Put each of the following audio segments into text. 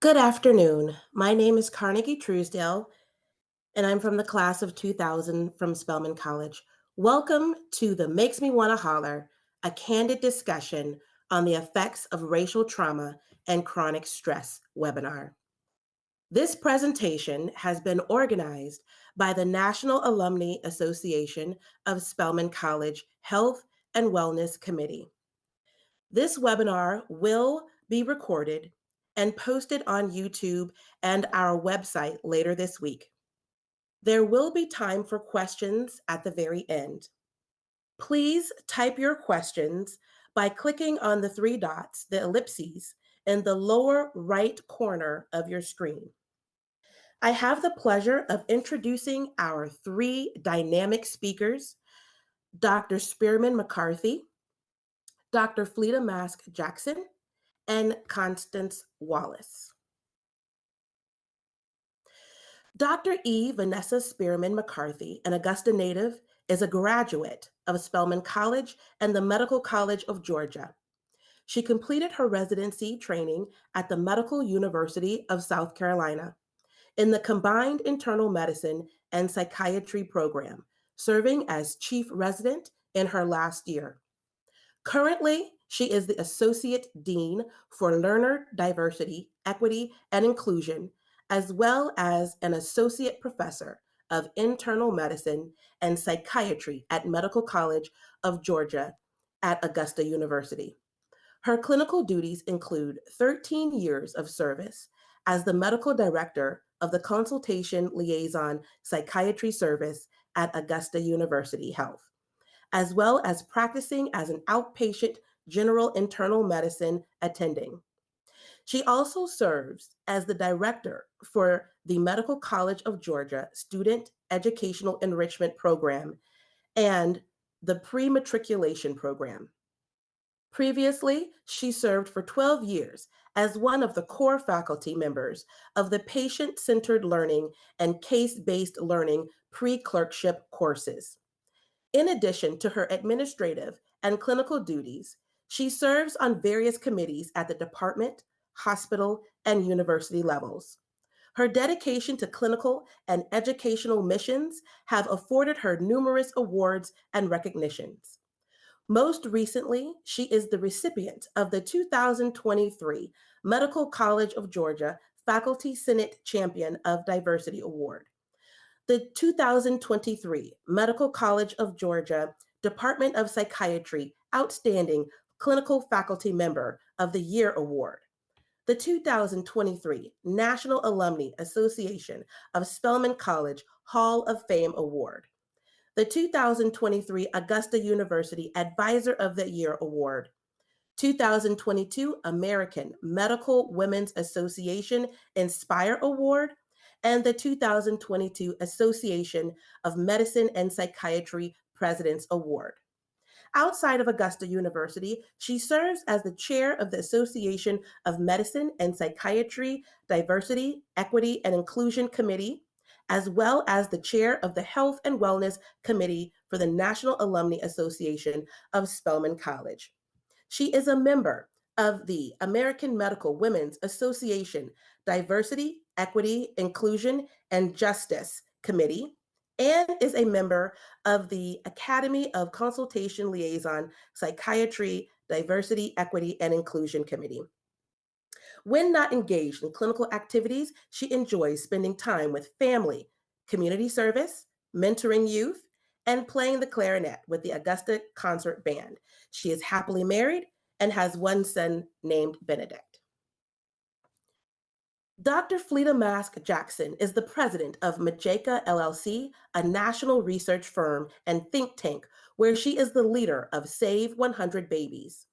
Good afternoon. My name is Carnegie Truesdale, and I'm from the class of 2000 from Spelman College. Welcome to the Makes Me Wanna Holler, a candid discussion on the effects of racial trauma and chronic stress webinar. This presentation has been organized by the National Alumni Association of Spelman College Health and Wellness Committee. This webinar will be recorded and posted on YouTube and our website later this week. There will be time for questions at the very end. Please type your questions by clicking on the three dots, the ellipses, in the lower right corner of your screen. I have the pleasure of introducing our three dynamic speakers, Dr. Spearman-McCarthy, Dr. Fleda Mask Jackson, and Constance Wallace. Dr. Vanessa Spearman-McCarthy, an Augusta native, is a graduate of Spelman College and the Medical College of Georgia. She completed her residency training at the Medical University of South Carolina in the Combined Internal Medicine and Psychiatry program, serving as chief resident in her last year. Currently, she is the Associate Dean for Learner Diversity, Equity, and Inclusion, as well as an Associate Professor of Internal Medicine and Psychiatry at Medical College of Georgia at Augusta University. Her clinical duties include 13 years of service as the Medical Director of the Consultation Liaison Psychiatry Service at Augusta University Health, as well as practicing as an outpatient general internal medicine attending. She also serves as the director for the Medical College of Georgia Student Educational Enrichment Program and the Pre-Matriculation Program. Previously, she served for 12 years as one of the core faculty members of the Patient-Centered Learning and Case-Based Learning pre-clerkship courses. In addition to her administrative and clinical duties, she serves on various committees at the department, hospital, and university levels. Her dedication to clinical and educational missions have afforded her numerous awards and recognitions. Most recently, she is the recipient of the 2023 Medical College of Georgia Faculty Senate Champion of Diversity Award, the 2023 Medical College of Georgia Department of Psychiatry Outstanding Clinical Faculty Member of the Year Award, the 2023 National Alumni Association of Spelman College Hall of Fame Award, the 2023 Augusta University Advisor of the Year Award, 2022 American Medical Women's Association Inspire Award, and the 2022 Association of Medicine and Psychiatry President's Award. Outside of Augusta University, she serves as the chair of the Association of Medicine and Psychiatry Diversity, Equity, and Inclusion Committee, as well as the chair of the Health and Wellness Committee for the National Alumni Association of Spelman College. She is a member of the American Medical Women's Association Diversity, Equity, Inclusion, and Justice Committee, and is a member of the Academy of Consultation Liaison Psychiatry, Diversity, Equity, and Inclusion Committee. When not engaged in clinical activities, she enjoys spending time with family, community service, mentoring youth, and playing the clarinet with the Augusta Concert Band. She is happily married and has one son named Benedict. Dr. Fleda Mask Jackson is the president of Majeka LLC, a national research firm and think tank where she is the leader of Save 100 Babies.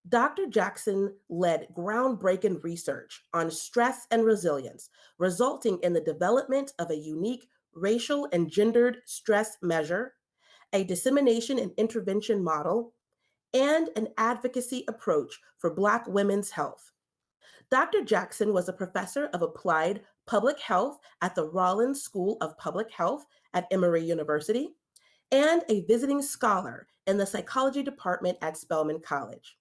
Dr. Jackson led groundbreaking research on stress and resilience, resulting in the development of a unique racial and gendered stress measure, a dissemination and intervention model, and an advocacy approach for Black women's health. Dr. Jackson was a professor of applied public health at the Rollins School of Public Health at Emory University and a visiting scholar in the psychology department at Spelman College.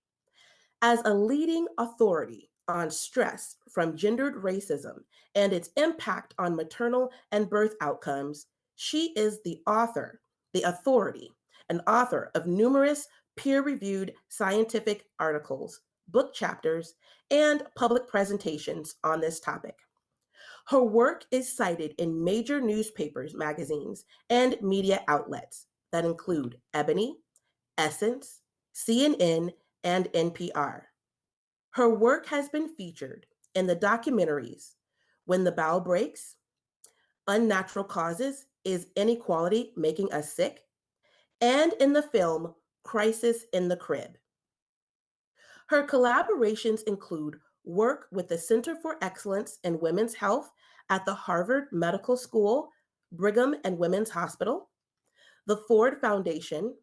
As a leading authority on stress from gendered racism and its impact on maternal and birth outcomes, she is the author, the authority, an author of numerous peer reviewed scientific articles, book chapters, and public presentations on this topic. Her work is cited in major newspapers, magazines, and media outlets that include Ebony, Essence, CNN, and NPR. Her work has been featured in the documentaries When the Bow Breaks, Unnatural Causes, Is Inequality Making Us Sick? And in the film Crisis in the Crib. Her collaborations include work with the Center for Excellence in Women's Health at the Harvard Medical School, Brigham and Women's Hospital, the Ford Foundation,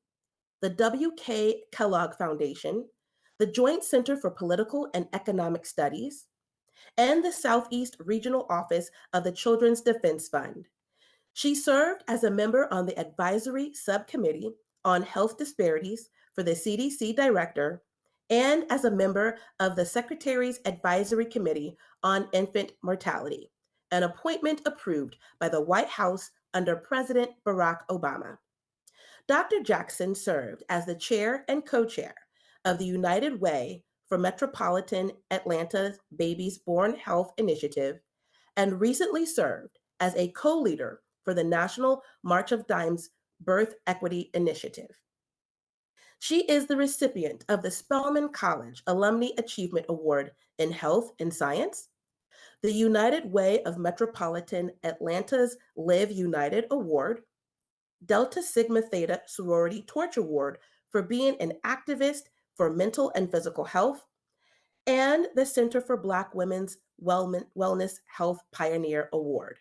the W.K. Kellogg Foundation, the Joint Center for Political and Economic Studies, and the Southeast Regional Office of the Children's Defense Fund. She served as a member on the Advisory Subcommittee on Health Disparities for the CDC Director and as a member of the Secretary's Advisory Committee on Infant Mortality, an appointment approved by the White House under President Barack Obama. Dr. Jackson served as the chair and co-chair of the United Way for Metropolitan Atlanta's Babies Born Health Initiative and recently served as a co-leader for the National March of Dimes Birth Equity Initiative. She is the recipient of the Spelman College Alumni Achievement Award in Health and Science, the United Way of Metropolitan Atlanta's Live United Award, Delta Sigma Theta Sorority Torch Award for being an activist for mental and physical health, and the Center for Black Women's Wellness Health Pioneer Award.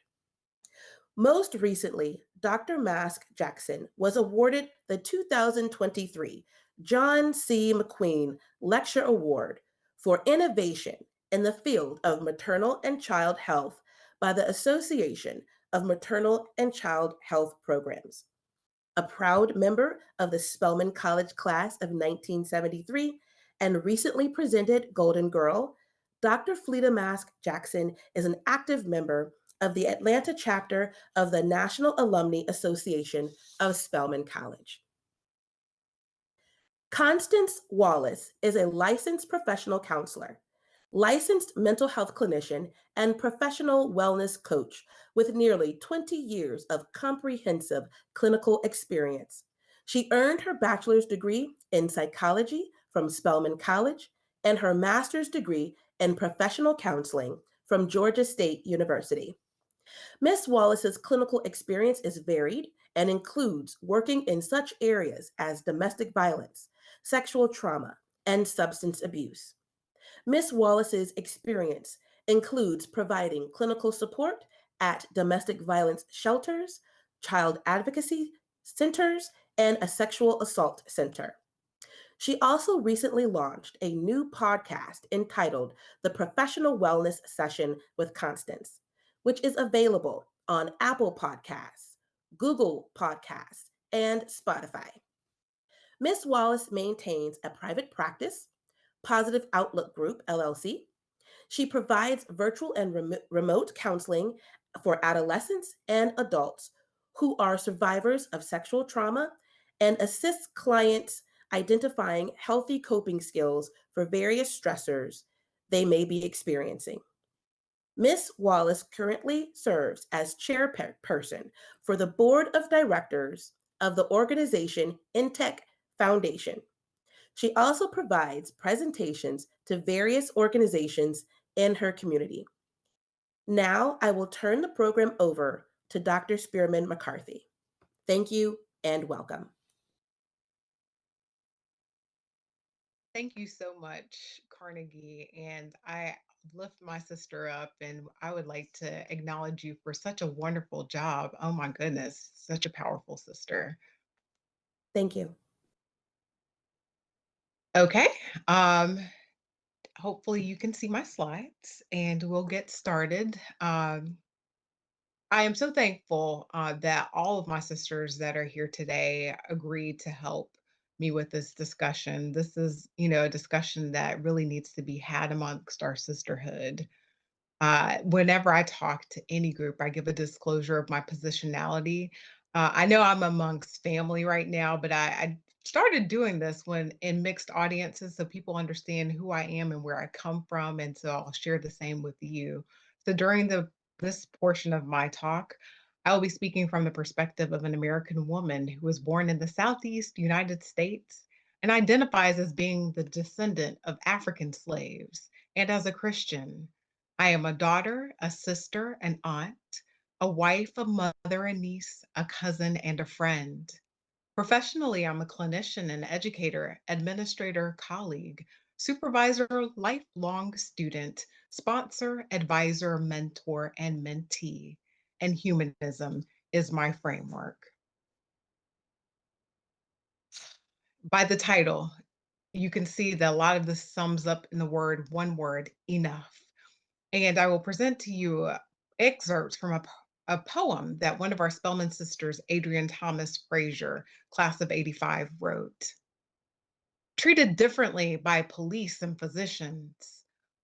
Most recently, Dr. Mask Jackson was awarded the 2023 John C. McQueen Lecture Award for Innovation in the Field of Maternal and Child Health by the Association of Maternal and Child Health Programs. A proud member of the Spelman College class of 1973 and recently presented Golden Girl, Dr. Fleda Mask Jackson is an active member of the Atlanta chapter of the National Alumni Association of Spelman College. Constance Wallace is a licensed professional counselor, licensed mental health clinician, and professional wellness coach with nearly 20 years of comprehensive clinical experience. She earned her bachelor's degree in psychology from Spelman College and her master's degree in professional counseling from Georgia State University. Ms. Wallace's clinical experience is varied and includes working in such areas as domestic violence, sexual trauma, and substance abuse. Ms. Wallace's experience includes providing clinical support at domestic violence shelters, child advocacy centers, and a sexual assault center. She also recently launched a new podcast entitled The Professional Wellness Session with Constance, which is available on Apple Podcasts, Google Podcasts, and Spotify. Ms. Wallace maintains a private practice, Positive Outlook Group, LLC. She provides virtual and remote counseling for adolescents and adults who are survivors of sexual trauma and assists clients identifying healthy coping skills for various stressors they may be experiencing. Ms. Wallace currently serves as chairperson for the board of directors of the organization Intech Foundation. She also provides presentations to various organizations in her community. Now I will turn the program over to Dr. Spearman-McCarthy. Thank you and welcome. Thank you so much, Carnegie. And I lift my sister up, and I would like to acknowledge you for such a wonderful job. Oh my goodness, such a powerful sister. Thank you. Okay. Um, Hopefully you can see my slides and we'll get started. I am so thankful that all of my sisters that are here today agreed to help me with this discussion. This is, a discussion that really needs to be had amongst our sisterhood. Whenever I talk to any group, I give a disclosure of my positionality. I know I'm amongst family right now, but I started doing this when in mixed audiences so people understand who I am and where I come from. And so I'll share the same with you. So during this portion of my talk, I will be speaking from the perspective of an American woman who was born in the Southeast United States and identifies as being the descendant of African slaves and as a Christian. I am a daughter, a sister, an aunt, a wife, a mother, a niece, a cousin, and a friend. Professionally, I'm a clinician and educator, administrator, colleague, supervisor, lifelong student, sponsor, advisor, mentor, and mentee. And humanism is my framework. By the title, you can see that a lot of this sums up in the one word, enough. And I will present to you excerpts from a poem that one of our Spelman sisters, Adrienne Thomas Frazier, class of '85, wrote. Treated differently by police and physicians,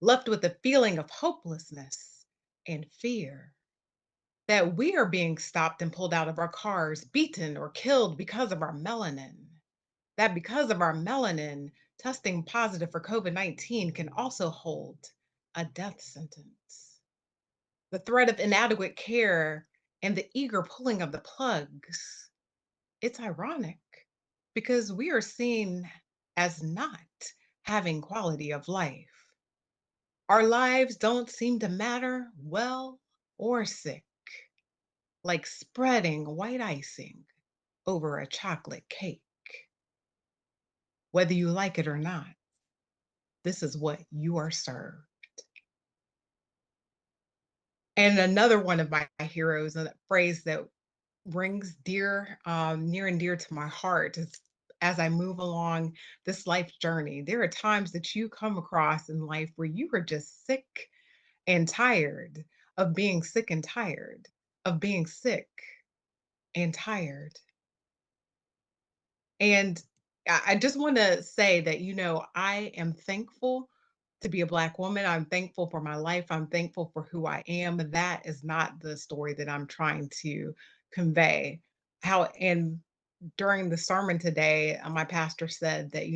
left with a feeling of hopelessness and fear that we are being stopped and pulled out of our cars, beaten or killed because of our melanin. That because of our melanin, testing positive for COVID-19 can also hold a death sentence. The threat of inadequate care and the eager pulling of the plugs. It's ironic because we are seen as not having quality of life. Our lives don't seem to matter, well or sick, like spreading white icing over a chocolate cake. Whether you like it or not, this is what you are served. And another one of my heroes, a phrase that rings near and dear to my heart is as I move along this life journey. There are times that you come across in life where you are just sick and tired of being sick and tired of being sick and tired. And I just want to say that, I am thankful to be a Black woman. I'm thankful for my life. I'm thankful for who I am. That is not the story that I'm trying to convey. And during the sermon today, my pastor said that,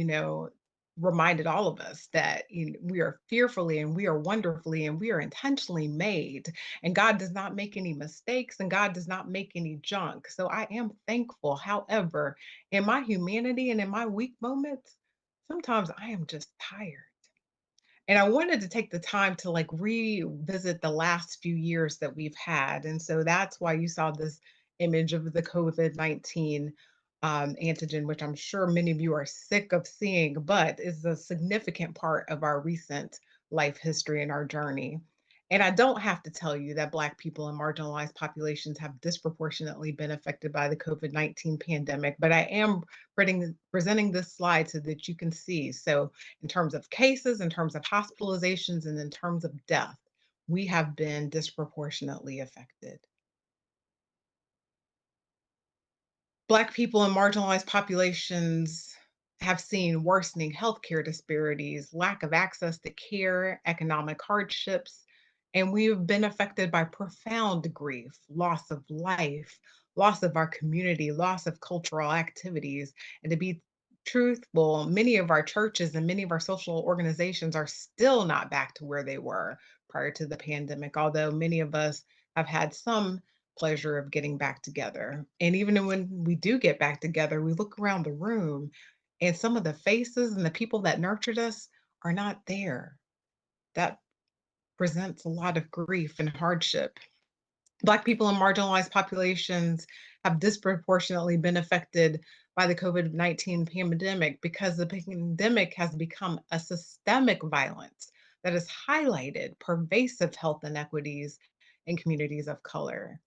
reminded all of us that we are fearfully and we are wonderfully and we are intentionally made. And God does not make any mistakes and God does not make any junk. So I am thankful. However, in my humanity and in my weak moments, sometimes I am just tired. And I wanted to take the time to like revisit the last few years that we've had. And so that's why you saw this image of the COVID-19 antigen, which I'm sure many of you are sick of seeing, but is a significant part of our recent life history and our journey. And I don't have to tell you that Black people and marginalized populations have disproportionately been affected by the COVID-19 pandemic, but I am presenting this slide so that you can see. So in terms of cases, in terms of hospitalizations, and in terms of death, we have been disproportionately affected. Black people and marginalized populations have seen worsening healthcare disparities, lack of access to care, economic hardships, and we've been affected by profound grief, loss of life, loss of our community, loss of cultural activities. And to be truthful, many of our churches and many of our social organizations are still not back to where they were prior to the pandemic, although many of us have had some pleasure of getting back together. And even when we do get back together, we look around the room and some of the faces and the people that nurtured us are not there. That presents a lot of grief and hardship. Black people and marginalized populations have disproportionately been affected by the COVID-19 pandemic because the pandemic has become a systemic violence that has highlighted pervasive health inequities in communities of color.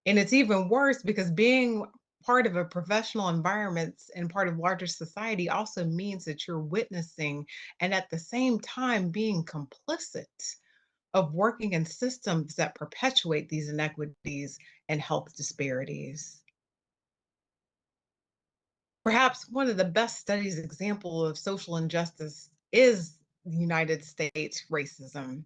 And it's even worse because being part of a professional environment and part of larger society also means that you're witnessing and at the same time being complicit of working in systems that perpetuate these inequities and health disparities. Perhaps one of the best studies example of social injustice is the United States racism.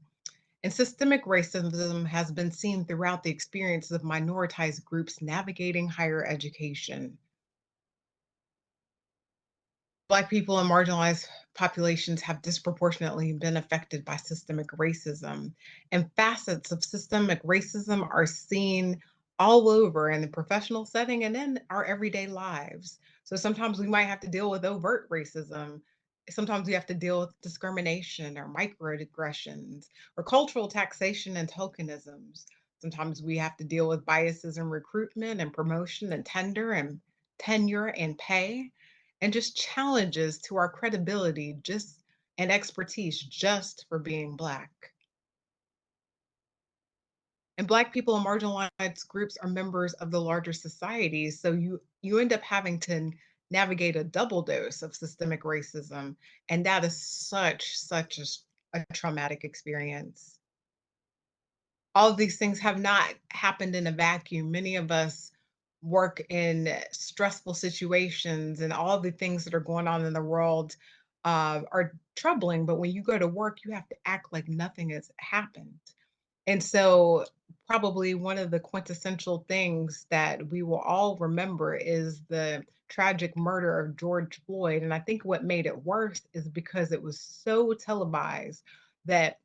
And systemic racism has been seen throughout the experiences of minoritized groups navigating higher education. Black people and marginalized populations have disproportionately been affected by systemic racism, and facets of systemic racism are seen all over in the professional setting and in our everyday lives. So sometimes we might have to deal with overt racism. Sometimes we have to deal with discrimination or microaggressions or cultural taxation and tokenisms. Sometimes we have to deal with biases in recruitment and promotion and tenure and pay, and just challenges to our credibility just and expertise just for being Black. And Black people and marginalized groups are members of the larger society, so you end up having to navigate a double dose of systemic racism, and that is such a traumatic experience. All of these things have not happened in a vacuum. Many of us work in stressful situations, and all the things that are going on in the world are troubling. But when you go to work, you have to act like nothing has happened. And so, probably one of the quintessential things that we will all remember is the tragic murder of George Floyd. And I think what made it worse is because it was so televised that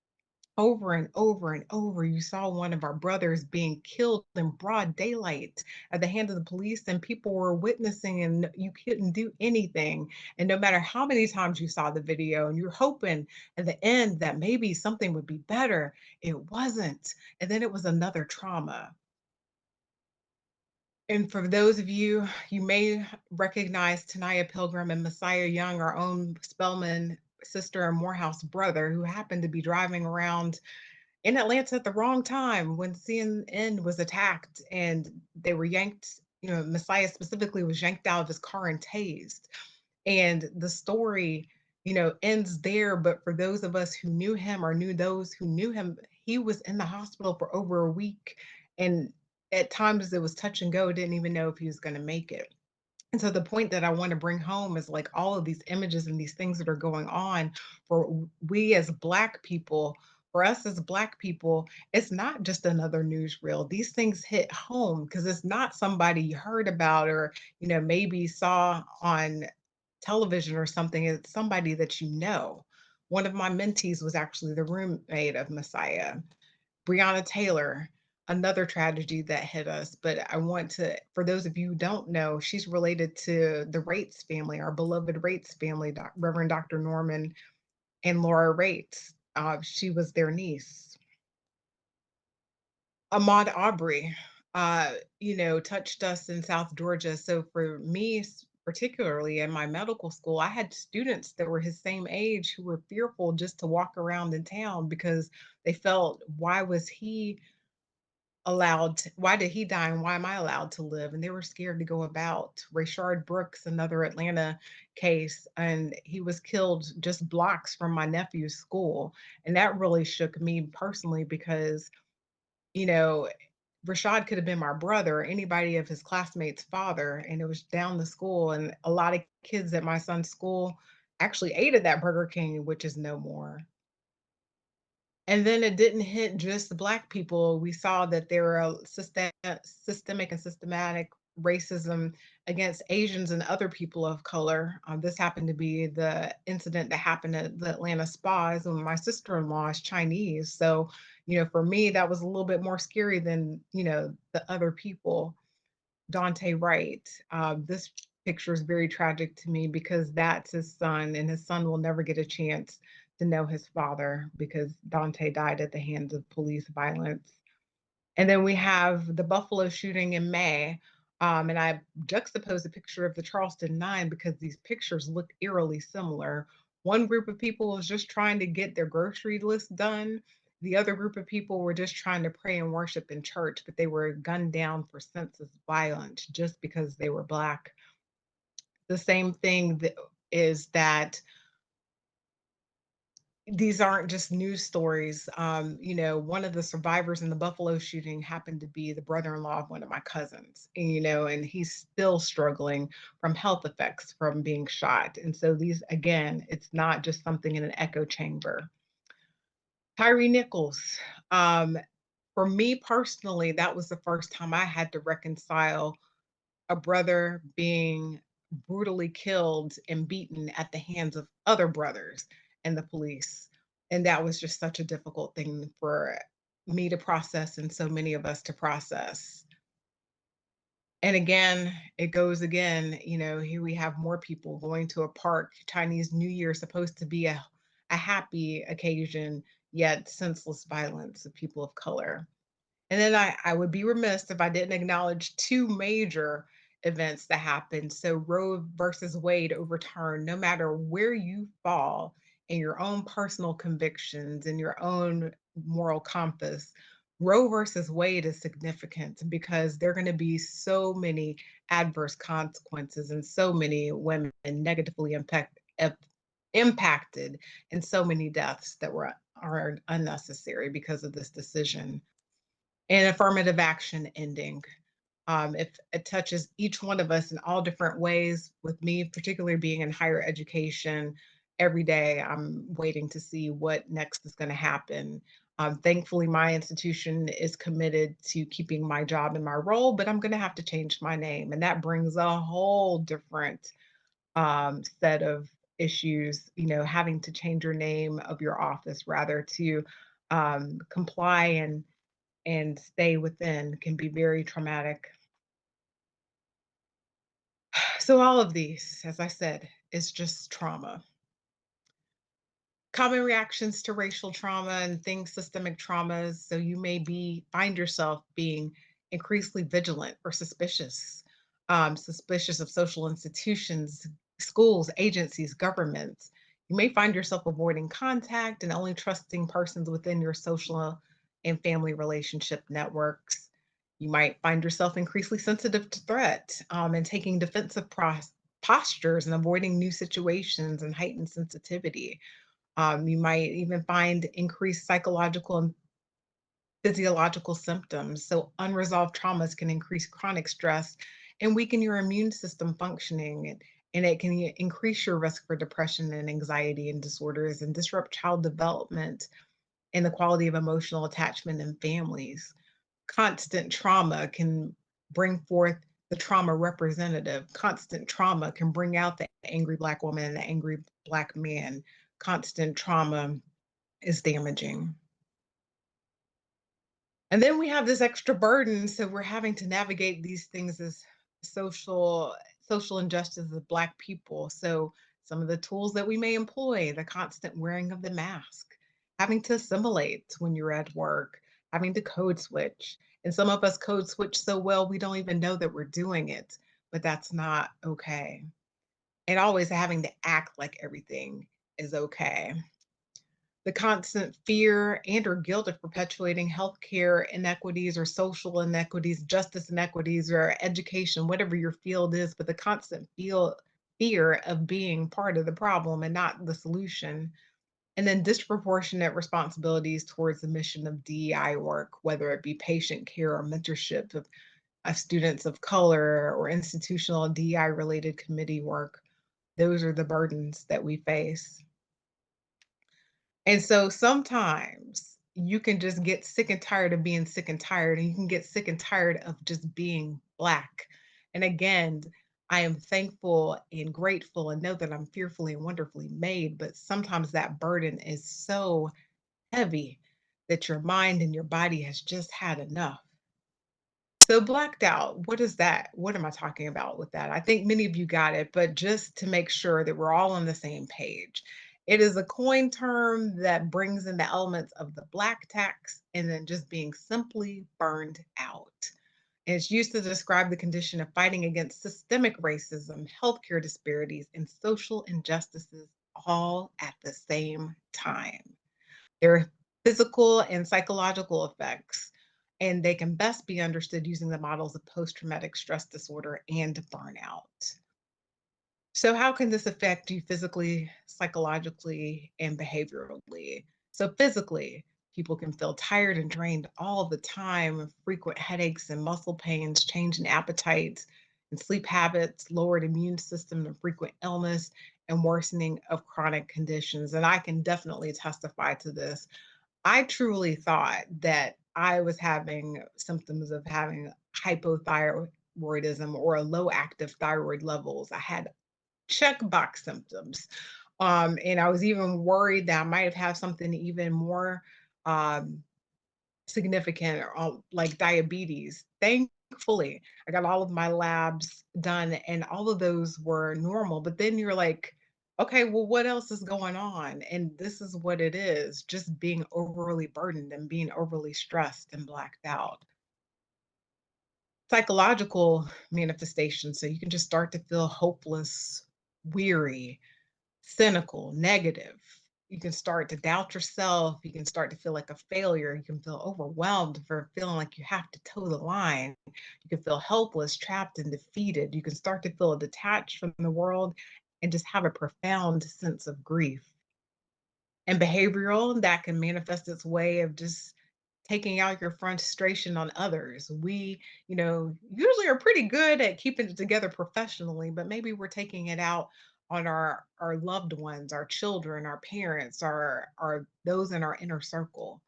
over and over and over, you saw one of our brothers being killed in broad daylight at the hands of the police, and people were witnessing, and you couldn't do anything. And no matter how many times you saw the video, and you're hoping at the end that maybe something would be better, it wasn't. And then it was another trauma. And for those of you, you may recognize Tanaya Pilgrim and Messiah Young, our own Spelman sister and Morehouse brother, who happened to be driving around in Atlanta at the wrong time when CNN was attacked and they were yanked. Messiah specifically was yanked out of his car and tased. And the story, ends there. But for those of us who knew him or knew those who knew him, he was in the hospital for over a week. And at times it was touch and go, didn't even know if he was going to make it. And so the point that I want to bring home is like all of these images and these things that are going on for we as Black people, for us as Black people, it's not just another newsreel. These things hit home because it's not somebody you heard about or, maybe saw on television or something. It's somebody that you know. One of my mentees was actually the roommate of Messiah. Breonna Taylor, another tragedy that hit us. But I want to, for those of you who don't know, she's related to the Rates family, our beloved Rates family, Reverend Dr. Norman and Laura Rates. She was their niece. Ahmaud Arbery, touched us in South Georgia. So for me, particularly in my medical school, I had students that were his same age who were fearful just to walk around in town because they felt, why did he die and why am I allowed to live? And they were scared to go about. Rayshard Brooks, another Atlanta case, and he was killed just blocks from my nephew's school. And that really shook me personally because, you know, Rashad could have been my brother or anybody of his classmates' father, and it was down the school. And a lot of kids at my son's school actually ate at that Burger King, which is no more. And then it didn't hit just the Black people. We saw that there were systemic and systematic racism against Asians and other people of color. This happened to be the incident that happened at the Atlanta spas, and my sister-in-law is Chinese. So, for me, that was a little bit more scary than, the other people. Dante Wright. This picture is very tragic to me because that's his son, and his son will never get a chance to know his father because Dante died at the hands of police violence. And then we have the Buffalo shooting in May. And I juxtaposed a picture of the Charleston Nine because these pictures look eerily similar. One group of people was just trying to get their grocery list done. The other group of people were just trying to pray and worship in church, but they were gunned down for senseless violence just because they were Black. The same thing is that these aren't just news stories. One of the survivors in the Buffalo shooting happened to be the brother-in-law of one of my cousins, and he's still struggling from health effects from being shot. And so these, again, it's not just something in an echo chamber. Tyree Nichols, um, for me personally, that was the first time I had to reconcile a brother being brutally killed and beaten at the hands of other brothers and the police. And that was just such a difficult thing for me to process and so many of us to process. And again, it goes again, here we have more people going to a park. Chinese New Year is supposed to be a happy occasion, yet senseless violence of people of color. And then I would be remiss if I didn't acknowledge two major events that happened. So Roe versus Wade overturned, no matter where you fall in your own personal convictions and your own moral compass. Roe versus Wade is significant because there are going to be so many adverse consequences and so many women negatively impacted and so many deaths that are unnecessary because of this decision. And affirmative action ending. If it touches each one of us in all different ways, with me particularly being in higher education, every day I'm waiting to see what next is going to happen. Thankfully, my institution is committed to keeping my job and my role, but I'm going to have to change my name. And that brings a whole different set of issues, having to change your name of your office rather to comply and stay within can be very traumatic. So all of these, as I said, is just trauma. Common reactions to racial trauma and things, systemic traumas. So you may find yourself being increasingly vigilant or suspicious of social institutions, schools, agencies, governments. You may find yourself avoiding contact and only trusting persons within your social and family relationship networks. You might find yourself increasingly sensitive to threat and taking defensive postures and avoiding new situations and heightened sensitivity. You might even find increased psychological and physiological symptoms. So, unresolved traumas can increase chronic stress and weaken your immune system functioning. And it can increase your risk for depression and anxiety and disorders and disrupt child development and the quality of emotional attachment in families. Constant trauma can bring forth the trauma representative. Constant trauma can bring out the angry Black woman and the angry Black man. Constant trauma is damaging. And then we have this extra burden, so we're having to navigate these things as social social injustice of Black people. So some of the tools that we may employ, the constant wearing of the mask, having to assimilate when you're at work, having to code switch. And some of us code switch so well we don't even know that we're doing it, but that's not okay. And always having to act like everything is okay. The constant fear and or guilt of perpetuating healthcare inequities or social inequities, justice inequities, or education, whatever your field is, but the constant fear of being part of the problem and not the solution. And then disproportionate responsibilities towards the mission of DEI work, whether it be patient care or mentorship of students of color or institutional DEI related committee work. Those are the burdens that we face. And so sometimes you can just get sick and tired of being sick and tired, and you can get sick and tired of just being Black. And again, I am thankful and grateful and know that I'm fearfully and wonderfully made, but sometimes that burden is so heavy that your mind and your body has just had enough. So blacked out, what is that? What am I talking about with that? I think many of you got it, but just to make sure that we're all on the same page. It is a coin term that brings in the elements of the black tax and then just being simply burned out. And it's used to describe the condition of fighting against systemic racism, healthcare disparities, and social injustices all at the same time. There are physical and psychological effects, and they can best be understood using the models of post traumatic stress disorder and burnout. So, how can this affect you physically, psychologically, and behaviorally? So, physically, people can feel tired and drained all the time, frequent headaches and muscle pains, change in appetites and sleep habits, lowered immune system, and frequent illness, and worsening of chronic conditions. And I can definitely testify to this. I truly thought that I was having symptoms of having hypothyroidism or low active thyroid levels. I had checkbox symptoms. And I was even worried that I might have had something even more um, significant, like diabetes. Thankfully, I got all of my labs done and all of those were normal. But then you're like, okay, well, what else is going on? And this is what it is, just being overly burdened and being overly stressed and blacked out. Psychological manifestations. So you can just start to feel hopeless, weary, cynical, negative. You can start to doubt yourself. You can start to feel like a failure. You can feel overwhelmed for feeling like you have to toe the line. You can feel helpless, trapped, and defeated. You can start to feel detached from the world and just have a profound sense of grief. And behavioral, that can manifest its way of just taking out your frustration on others. We, usually are pretty good at keeping it together professionally, but maybe we're taking it out on our loved ones, our children, our parents, our those in our inner circle.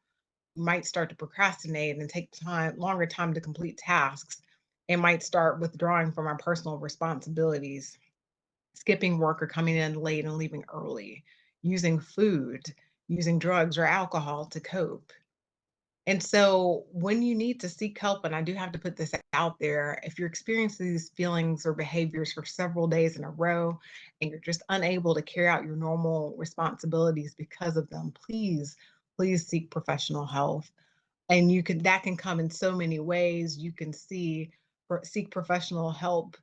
We might start to procrastinate and take longer time to complete tasks, and might start withdrawing from our personal responsibilities, skipping work or coming in late and leaving early, using food, using drugs or alcohol to cope. And so when you need to seek help, and I do have to put this out there, if you're experiencing these feelings or behaviors for several days in a row and you're just unable to carry out your normal responsibilities because of them, please seek professional help. And that can come in so many ways. You can seek professional help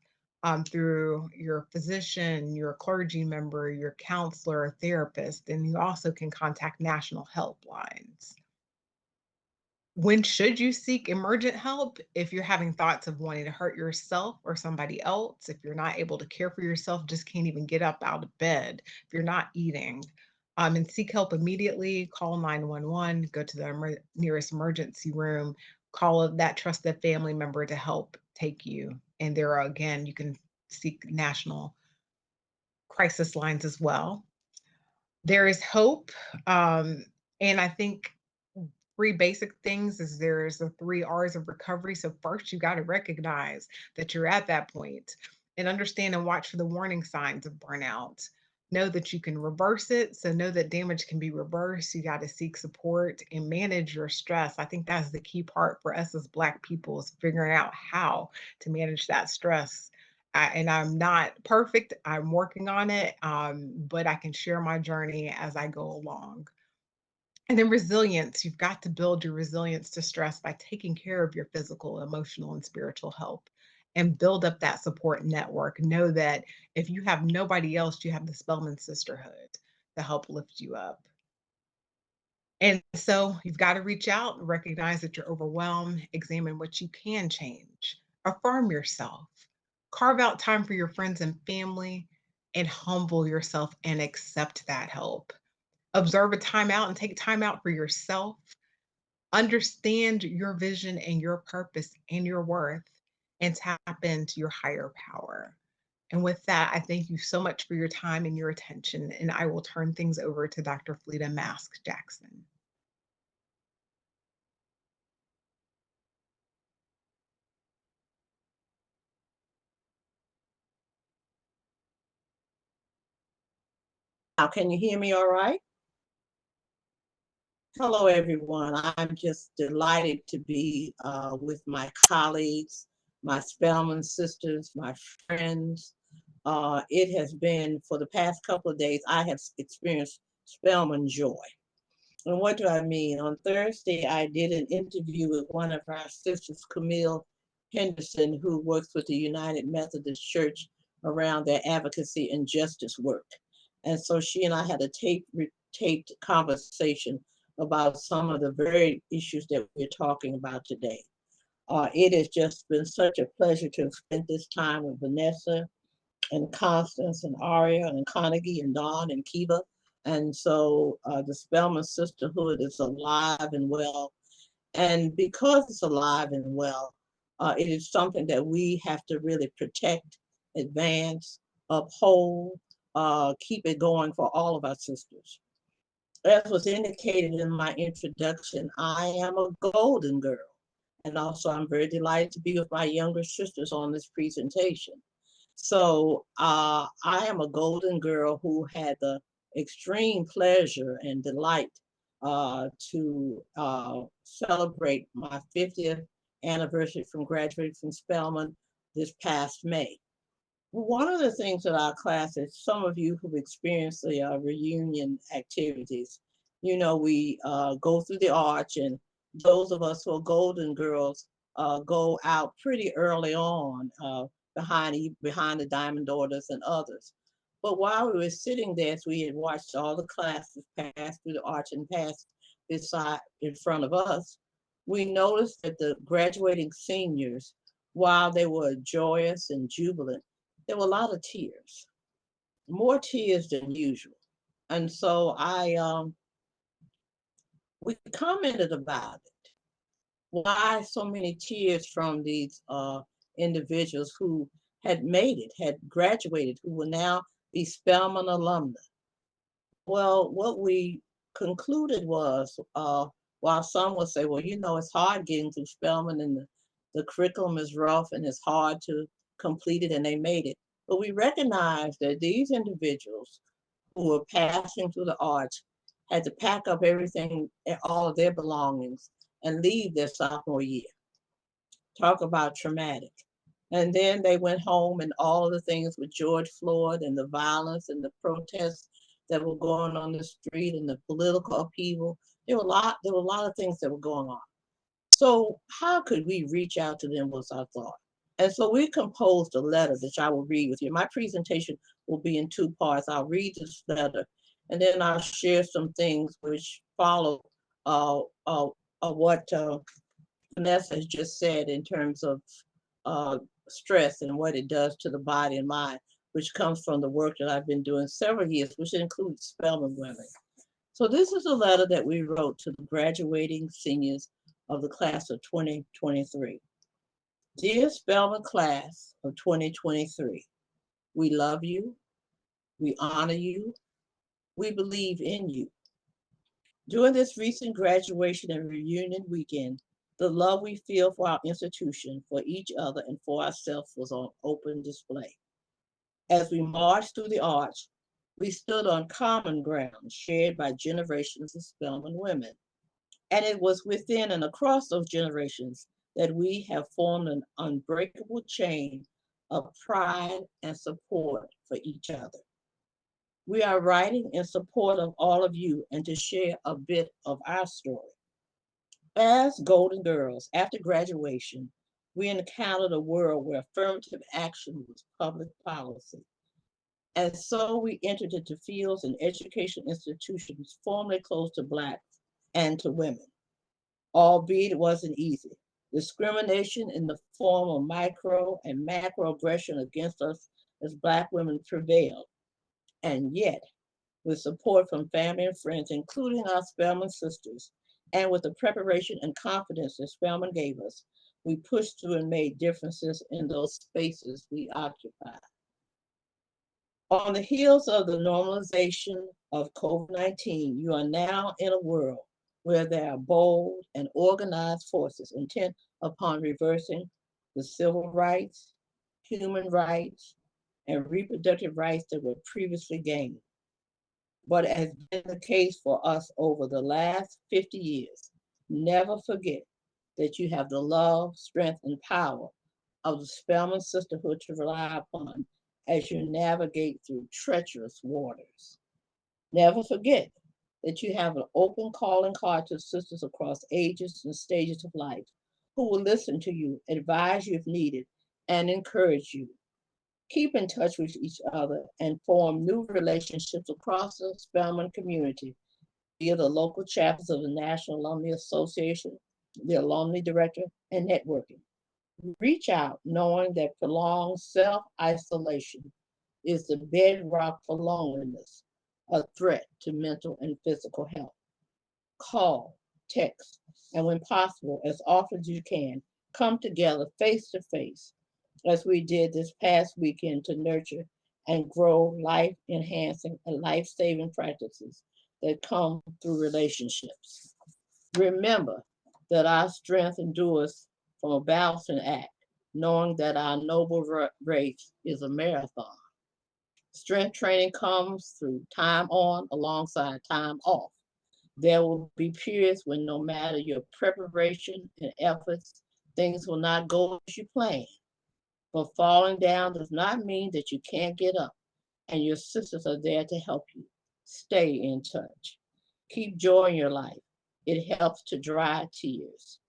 through your physician, your clergy member, your counselor, or therapist, and you also can contact national helplines. When should you seek emergent help? If you're having thoughts of wanting to hurt yourself or somebody else, if you're not able to care for yourself, just can't even get up out of bed, if you're not eating, and seek help immediately, call 911, go to the nearest emergency room, call that trusted family member to help take you. And there are, again, you can seek national crisis lines as well. There is hope. Um, and I think three basic things is there's the three R's of recovery. So first you got to recognize that you're at that point and understand and watch for the warning signs of burnout. Know that you can reverse it. So know that damage can be reversed. You got to seek support and manage your stress. I think that's the key part for us as Black people is figuring out how to manage that stress. And I'm not perfect. I'm working on it, but I can share my journey as I go along. And then resilience, you've got to build your resilience to stress by taking care of your physical, emotional, and spiritual health and build up that support network. Know that if you have nobody else, you have the Spellman sisterhood to help lift you up. And so you've got to reach out, recognize that you're overwhelmed, examine what you can change, affirm yourself, carve out time for your friends and family, and humble yourself and accept that help. Observe a timeout and take time out for yourself. Understand your vision and your purpose and your worth and tap into your higher power. And with that, I thank you so much for your time and your attention. And I will turn things over to Dr. Fleda Mask Jackson. Now, can you hear me all right? Hello, everyone. I'm just delighted to be with my colleagues, my Spellman sisters, my friends. It has been, for the past couple of days, I have experienced Spellman joy. And what do I mean? On Thursday, I did an interview with one of our sisters, Camille Henderson, who works with the United Methodist Church around their advocacy and justice work. And so she and I had a taped conversation about some of the very issues that we're talking about today. It has just been such a pleasure to have spent this time with Vanessa and Constance and Aria and Carnegie and Dawn and Kiva. And so the Spelman Sisterhood is alive and well. And because it's alive and well, it is something that we have to really protect, advance, uphold, keep it going for all of our sisters. As was indicated in my introduction, I am a golden girl. And also, I'm very delighted to be with my younger sisters on this presentation. So I am a golden girl who had the extreme pleasure and delight to celebrate my 50th anniversary from graduating from Spelman this past May. One of the things that our class is, some of you who've experienced the reunion activities, you know, we go through the arch, and those of us who are golden girls go out pretty early on behind the Diamond Daughters and others. But while we were sitting there, as we had watched all the classes pass through the arch and pass beside in front of us, we noticed that the graduating seniors, while they were joyous and jubilant, there were a lot of tears, more tears than usual. And so we commented about it. Why so many tears from these individuals who had made it, had graduated, who will now be Spelman alumni? Well, what we concluded was, while some would say, well, you know, it's hard getting through Spelman and the curriculum is rough and it's hard to complete it, and they made it. But we recognized that these individuals who were passing through the arch had to pack up everything, all of their belongings, and leave their sophomore year. Talk about traumatic. And then they went home, and all of the things with George Floyd and the violence and the protests that were going on the street and the political upheaval. There were a lot of things that were going on. So how could we reach out to them was our thought. And so we composed a letter that I will read with you. My presentation will be in two parts. I'll read this letter, and then I'll share some things which follow what Vanessa has just said in terms of stress and what it does to the body and mind, which comes from the work that I've been doing several years, which includes Spelman women. So this is a letter that we wrote to the graduating seniors of the class of 2023. Dear Spelman class of 2023, we love you, we honor you, we believe in you. During this recent graduation and reunion weekend, the love we feel for our institution, for each other, and for ourselves was on open display. As we marched through the arch, we stood on common ground shared by generations of Spelman women. And it was within and across those generations that we have formed an unbreakable chain of pride and support for each other. We are writing in support of all of you and to share a bit of our story. As Golden Girls, after graduation, we encountered a world where affirmative action was public policy. And so we entered into fields and education institutions formerly closed to Blacks and to women, albeit it wasn't easy. Discrimination in the form of micro and macroaggression against us as Black women prevailed. And yet, with support from family and friends, including our Spelman sisters, and with the preparation and confidence that Spelman gave us, we pushed through and made differences in those spaces we occupy. On the heels of the normalization of COVID-19, you are now in a world where there are bold and organized forces intent upon reversing the civil rights, human rights, and reproductive rights that were previously gained. But as has been the case for us over the last 50 years, never forget that you have the love, strength, and power of the Spelman sisterhood to rely upon as you navigate through treacherous waters. Never forget that you have an open calling card to sisters across ages and stages of life who will listen to you, advise you if needed, and encourage you. Keep in touch with each other and form new relationships across the Spelman community via the local chapters of the National Alumni Association, the alumni director, and networking. Reach out knowing that prolonged self-isolation is the bedrock for loneliness, a threat to mental and physical health. Call, text, and when possible, as often as you can, come together face to face, as we did this past weekend to nurture and grow life enhancing and life saving practices that come through relationships. Remember that our strength endures from a balancing act, knowing that our noble race is a marathon. Strength training comes through time on alongside time off. There will be periods when no matter your preparation and efforts, things will not go as you plan. But falling down does not mean that you can't get up, and your sisters are there to help you. Stay in touch. Keep joy in your life. It helps to dry tears.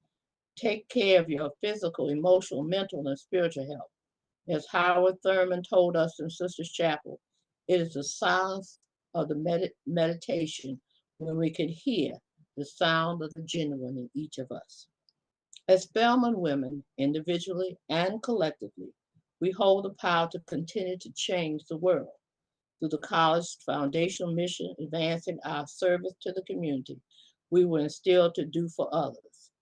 Take care of your physical, emotional, mental, and spiritual health. As Howard Thurman told us in Sisters Chapel, it is the silence of the meditation when we can hear the sound of the genuine in each of us. As Spelman women, individually and collectively, we hold the power to continue to change the world. Through the college's foundational mission, advancing our service to the community, we were instilled to do for others.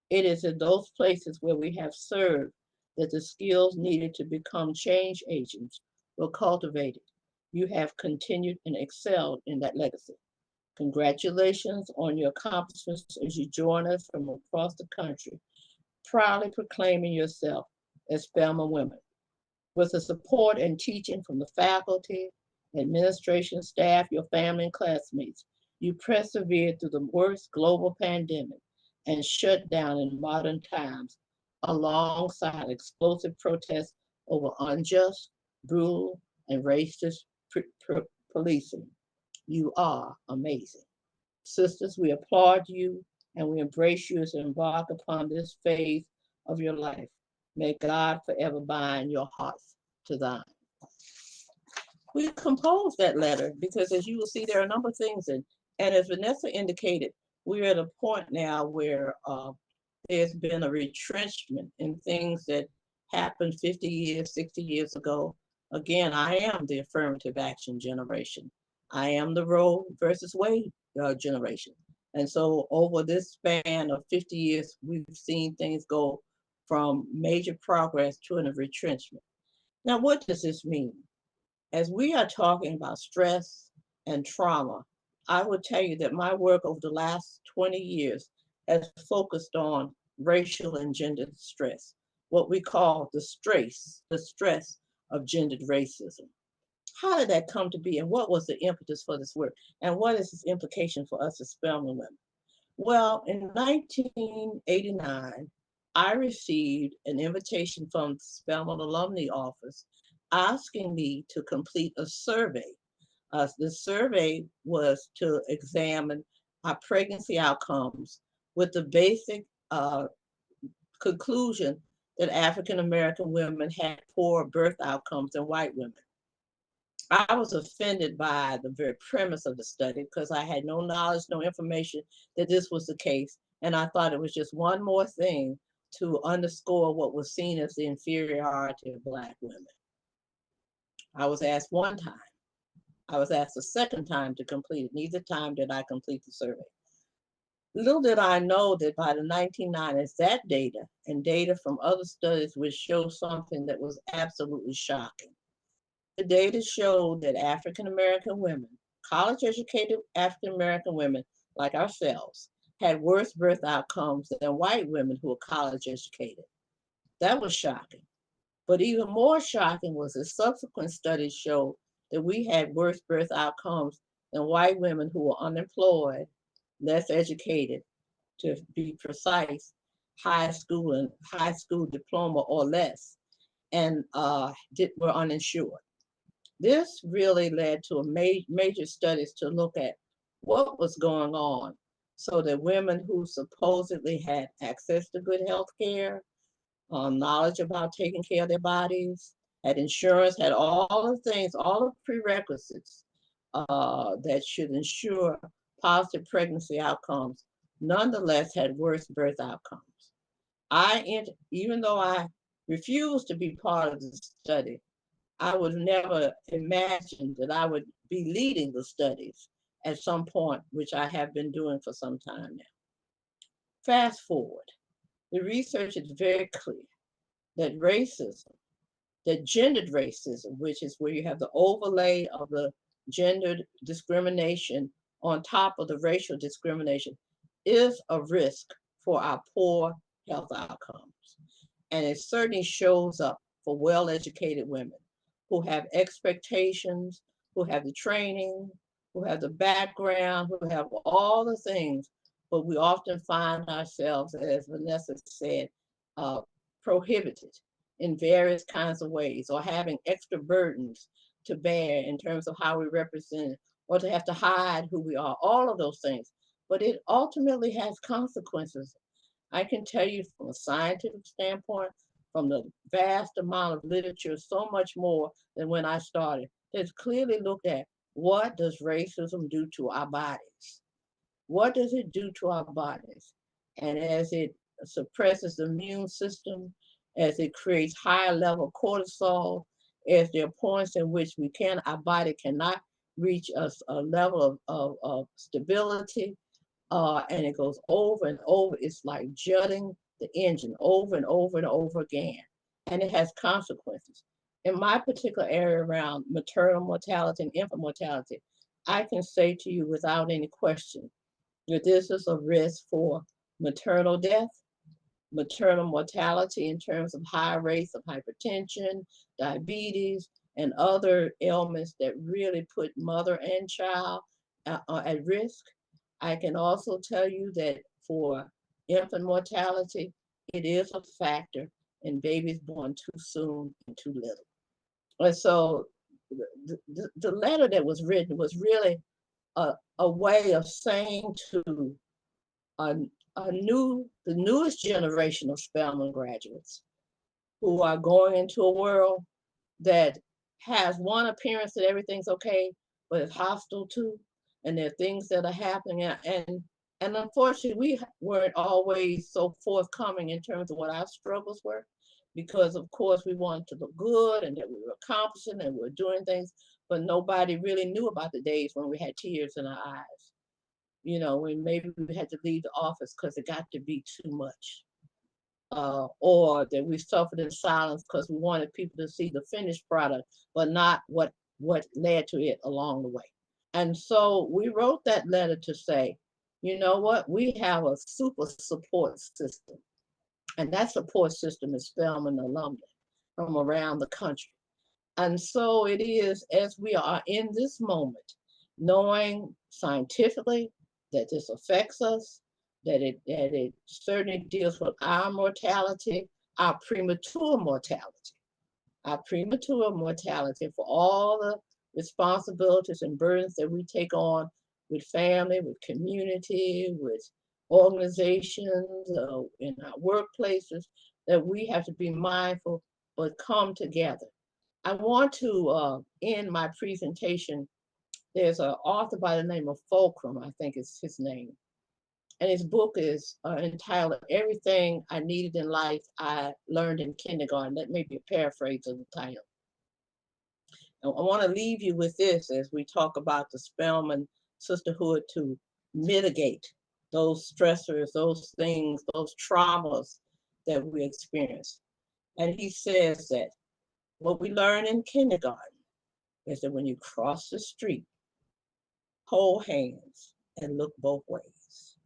It is in those places where we have served that the skills needed to become change agents were cultivated. You have continued and excelled in that legacy. Congratulations on your accomplishments as you join us from across the country, proudly proclaiming yourself as Spelman women. With the support and teaching from the faculty, administration, staff, your family, and classmates, you persevered through the worst global pandemic and shut down in modern times alongside explosive protests over unjust, brutal, and racist policing. You are amazing. Sisters, we applaud you and we embrace you as you embark upon this phase of your life. May God forever bind your hearts to thine. We composed that letter because, as you will see, there are a number of things, and as Vanessa indicated, we're at a point now where there's been a retrenchment in things that happened 50 years, 60 years ago. Again, I am the affirmative action generation. I am the Roe versus Wade generation. And so over this span of 50 years, we've seen things go from major progress to a retrenchment. Now, what does this mean? As we are talking about stress and trauma, I will tell you that my work over the last 20 years has focused on racial and gendered stress, what we call the stress of gendered racism. How did that come to be, and what was the impetus for this work, and what is its implication for us as Spelman women? Well, in 1989, I received an invitation from the Spelman Alumni Office asking me to complete a survey. The survey was to examine our pregnancy outcomes with the basic conclusion that African American women had poor birth outcomes than white women. I was offended by the very premise of the study because I had no knowledge, no information that this was the case. And I thought it was just one more thing to underscore what was seen as the inferiority of Black women. I was asked one time. I was asked a second time to complete it. Neither time did I complete the survey. Little did I know that by the 1990s, that data and data from other studies would show something that was absolutely shocking. The data showed that African American women, college educated African American women like ourselves, had worse birth outcomes than white women who were college educated. That was shocking. But even more shocking was that subsequent studies showed that we had worse birth outcomes than white women who were unemployed, less educated, to be precise, high school diploma or less, and were uninsured. This really led to major studies to look at what was going on so that women who supposedly had access to good health care, knowledge about taking care of their bodies, had insurance, had all the things, all the prerequisites that should ensure positive pregnancy outcomes, nonetheless had worse birth outcomes. Even though I refused to be part of the study, I would never imagine that I would be leading the studies at some point, which I have been doing for some time now. Fast forward, the research is very clear that racism, that gendered racism, which is where you have the overlay of the gendered discrimination on top of the racial discrimination, is a risk for our poor health outcomes. And it certainly shows up for well-educated women who have expectations, who have the training, who have the background, who have all the things, but we often find ourselves, as Vanessa said, prohibited in various kinds of ways, or having extra burdens to bear in terms of how we represent, or to have to hide who we are, all of those things. But it ultimately has consequences. I can tell you from a scientific standpoint, from the vast amount of literature, so much more than when I started, that's clearly looked at what does racism do to our bodies? What does it do to our bodies? And as it suppresses the immune system, as it creates higher level cortisol, as there are points in which our body cannot reach a level of stability, and it goes over and over. It's like jutting the engine over and over and over again. And it has consequences. In my particular area around maternal mortality and infant mortality, I can say to you without any question that this is a risk for maternal death, maternal mortality in terms of high rates of hypertension, diabetes, and other ailments that really put mother and child at risk. I can also tell you that for infant mortality, it is a factor in babies born too soon and too little. And so the letter that was written was really a way of saying to the newest generation of Spelman graduates who are going into a world that has one appearance that everything's okay, but it's hostile too, and there are things that are happening, and unfortunately, we weren't always so forthcoming in terms of what our struggles were, because of course we wanted to look good and that we were accomplishing and we were doing things, but nobody really knew about the days when we had tears in our eyes. When maybe we had to leave the office because it got to be too much. Or that we suffered in silence because we wanted people to see the finished product, but not what led to it along the way. And so we wrote that letter to say, you know what, we have a super support system. And that support system is Spelman alumni from around the country. And so it is, as we are in this moment, knowing scientifically that this affects us, that it certainly deals with our mortality, our premature mortality, for all the responsibilities and burdens that we take on with family, with community, with organizations, in our workplaces, that we have to be mindful, but come together. I want to end my presentation. There's an author by the name of Fulcrum, I think is his name. And his book is entitled Everything I Needed in Life I Learned in Kindergarten. That may be a paraphrase of the title. And I want to leave you with this as we talk about the Spelman sisterhood to mitigate those stressors, those things, those traumas that we experience. And he says that what we learn in kindergarten is that when you cross the street, hold hands and look both ways.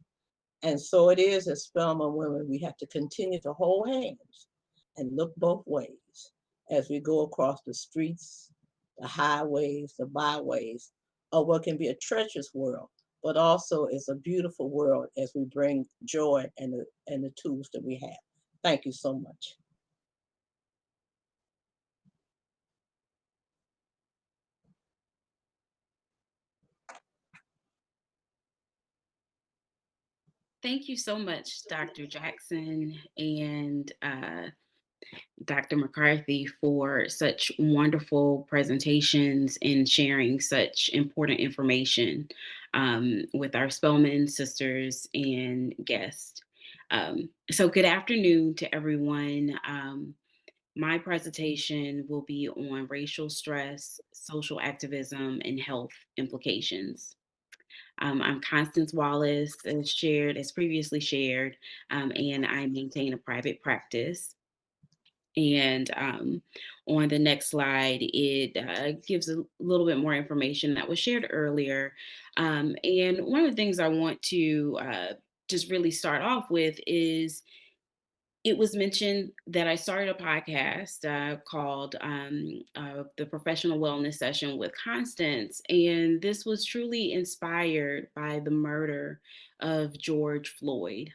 And so it is as Spelman women, we have to continue to hold hands and look both ways as we go across the streets, the highways, the byways of what can be a treacherous world, but also is a beautiful world as we bring joy and the tools that we have. Thank you so much. Thank you so much, Dr. Jackson and Dr. McCarthy, for such wonderful presentations and sharing such important information with our Spelman sisters and guests. So good afternoon to everyone. My presentation will be on racial stress, social activism, and health implications. I'm Constance Wallace, as previously shared, and I maintain a private practice. And on the next slide, it gives a little bit more information that was shared earlier. And one of the things I want to just really start off with is it was mentioned that I started a podcast called The Professional Wellness Session with Constance. And this was truly inspired by the murder of George Floyd.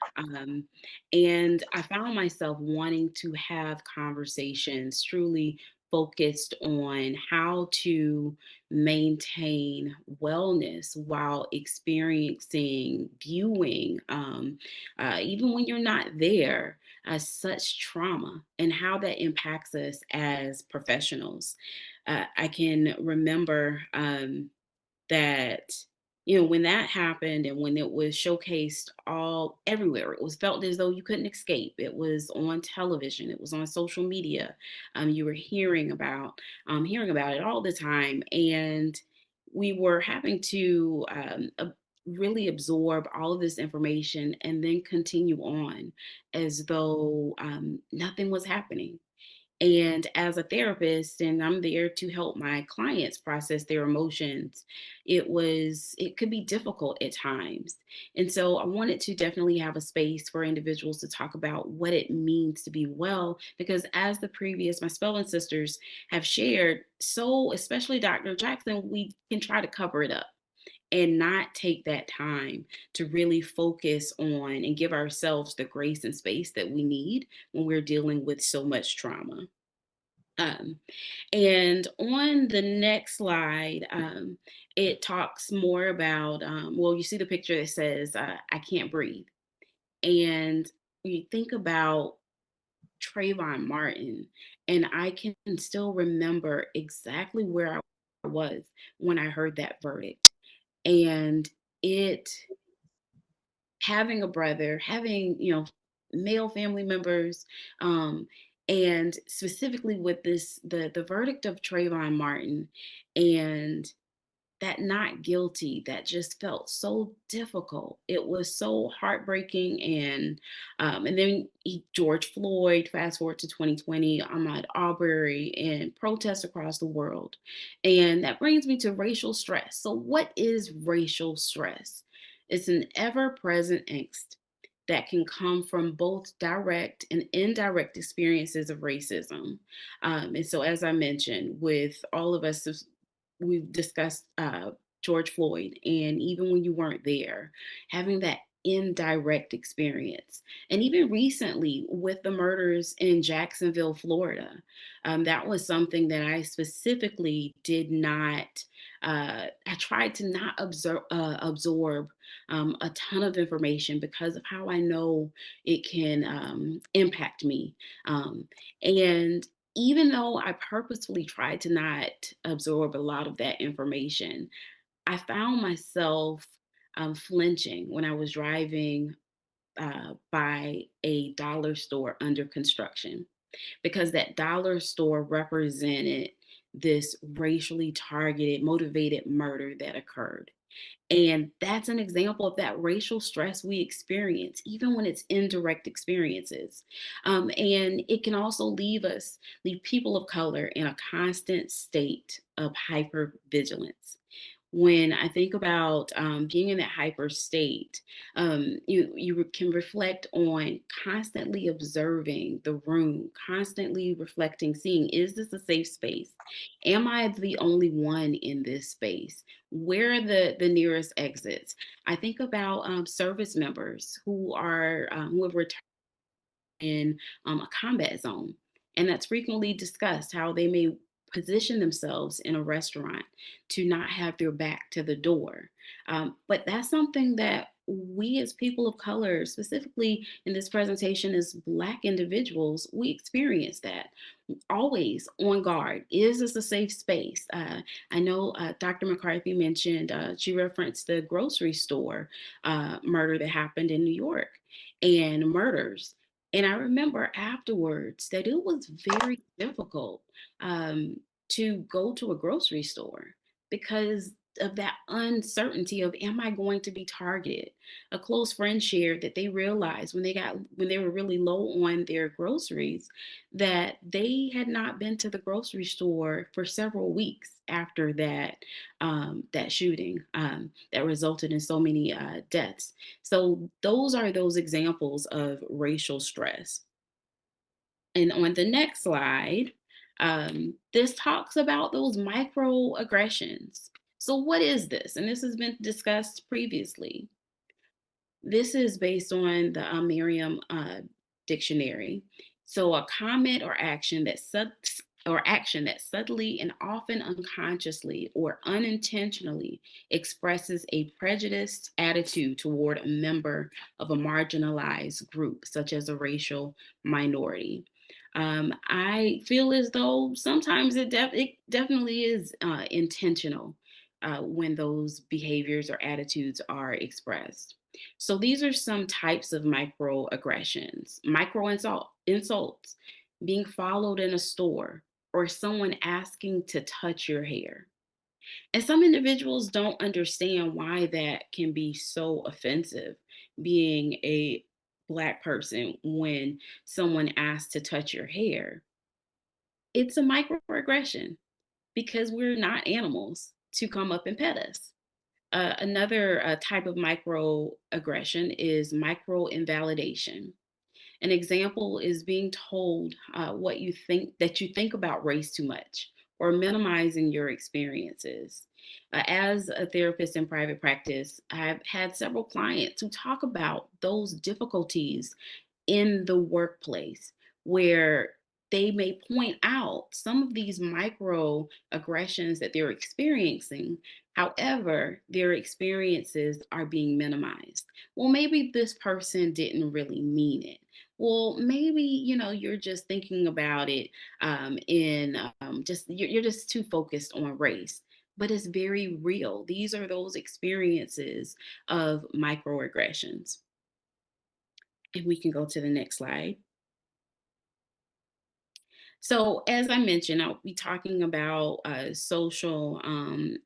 And I found myself wanting to have conversations truly focused on how to maintain wellness while experiencing, viewing, even when you're not there, such trauma and how that impacts us as professionals. I can remember that, when that happened and when it was showcased all everywhere, it was felt as though you couldn't escape. It was on television, it was on social media. You were hearing about it all the time, and we were having to really absorb all of this information and then continue on as though nothing was happening. And as a therapist, and I'm there to help my clients process their emotions, it could be difficult at times. And so I wanted to definitely have a space for individuals to talk about what it means to be well, because as my spelling sisters have shared, so especially Dr. Jackson, we can try to cover it up and not take that time to really focus on and give ourselves the grace and space that we need when we're dealing with so much trauma. Um, and on the next slide, it talks more about, well, you see the picture that says, I can't breathe. And you think about Trayvon Martin, and I can still remember exactly where I was when I heard that verdict. And it having a brother, having, male family members, and specifically with the verdict of Trayvon Martin and that not guilty, that just felt so difficult. It was so heartbreaking. And then George Floyd, fast forward to 2020, Ahmaud Arbery, and protests across the world. And that brings me to racial stress. So what is racial stress? It's an ever-present angst that can come from both direct and indirect experiences of racism. And so, as I mentioned, with all of us, we've discussed George Floyd, and even when you weren't there, having that indirect experience. And even recently with the murders in Jacksonville, Florida, that was something that I specifically did not, I tried to not absorb a ton of information because of how I know it can impact me. And even though I purposefully tried to not absorb a lot of that information, I found myself flinching when I was driving by a dollar store under construction, because that dollar store represented this racially targeted, motivated murder that occurred. And that's an example of that racial stress we experience, even when it's indirect experiences. And it can also leave people of color in a constant state of hypervigilance. When I think about being in that hyper state, you can reflect on constantly observing the room, constantly reflecting, seeing, is this a safe space? Am I the only one in this space? Where are the nearest exits? I think about service members who have returned in a combat zone. And that's frequently discussed how they may position themselves in a restaurant to not have their back to the door. But that's something that we as people of color, specifically in this presentation as Black individuals, we experience that always on guard. Is this a safe space? I know Dr. McCarthy mentioned, she referenced the grocery store murder that happened in New York and murders. And I remember afterwards that it was very difficult to go to a grocery store because of that uncertainty of, am I going to be targeted? A close friend shared that they realized when they were really low on their groceries, that they had not been to the grocery store for several weeks after that shooting that resulted in so many deaths. So those are those examples of racial stress. And on the next slide, this talks about those microaggressions. So what is this? And this has been discussed previously. This is based on the Merriam dictionary. So a comment or action that subtly and often unconsciously or unintentionally expresses a prejudiced attitude toward a member of a marginalized group, such as a racial minority. I feel as though sometimes it definitely is intentional when those behaviors or attitudes are expressed. So these are some types of microaggressions, insults, being followed in a store, or someone asking to touch your hair. And some individuals don't understand why that can be so offensive, being a Black person when someone asks to touch your hair. It's a microaggression because we're not animals to come up and pet us. Another type of microaggression is micro invalidation. An example is being told that you think about race too much, or minimizing your experiences. As a therapist in private practice, I've had several clients who talk about those difficulties in the workplace where they may point out some of these micro aggressions that they're experiencing. However, their experiences are being minimized. Well, maybe this person didn't really mean it. Well, maybe you're just thinking about it in just you're just too focused on race. But it's very real. These are those experiences of microaggressions. And we can go to the next slide. So, as I mentioned, I'll be talking about social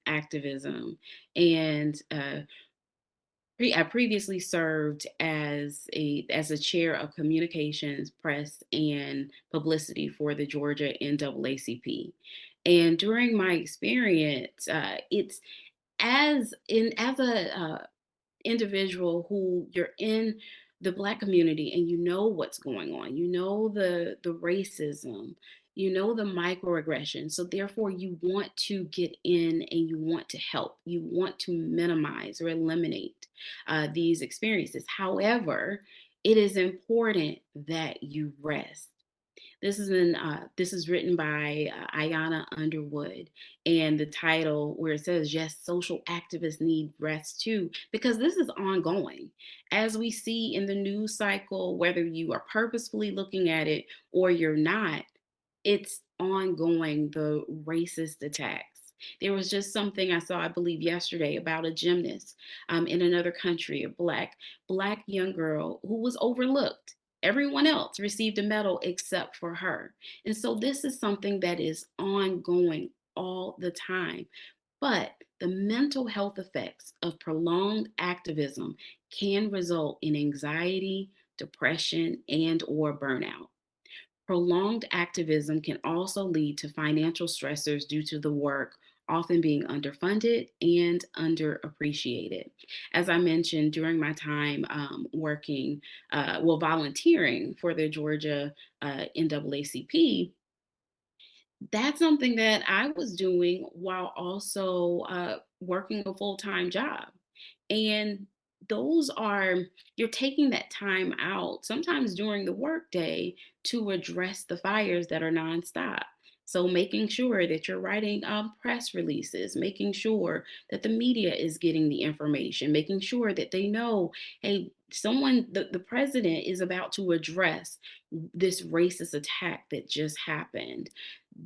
activism, and I previously served as a chair of communications, press, and publicity for the Georgia NAACP. And during my experience, it's as a individual who you're in the Black community and you know what's going on, you know the racism, you know the microaggression. So therefore you want to get in and you want to help, you want to minimize or eliminate these experiences. However, it is important that you rest. This is written by Ayanna Underwood, and the title where it says, "Yes, social activists need rest too," because this is ongoing. As we see in the news cycle, whether you are purposefully looking at it or you're not, it's ongoing. The racist attacks. There was just something I saw, I believe, yesterday about a gymnast in another country, a black young girl who was overlooked. Everyone else received a medal except for her. And so this is something that is ongoing all the time. But the mental health effects of prolonged activism can result in anxiety, depression, and or burnout. Prolonged activism can also lead to financial stressors due to the work often being underfunded and underappreciated. As I mentioned, during my time volunteering for the Georgia NAACP, that's something that I was doing while also working a full-time job. And those are, you're taking that time out sometimes during the workday to address the fires that are nonstop. So making sure that you're writing press releases, making sure that the media is getting the information, making sure that they know, hey, the president is about to address this racist attack that just happened.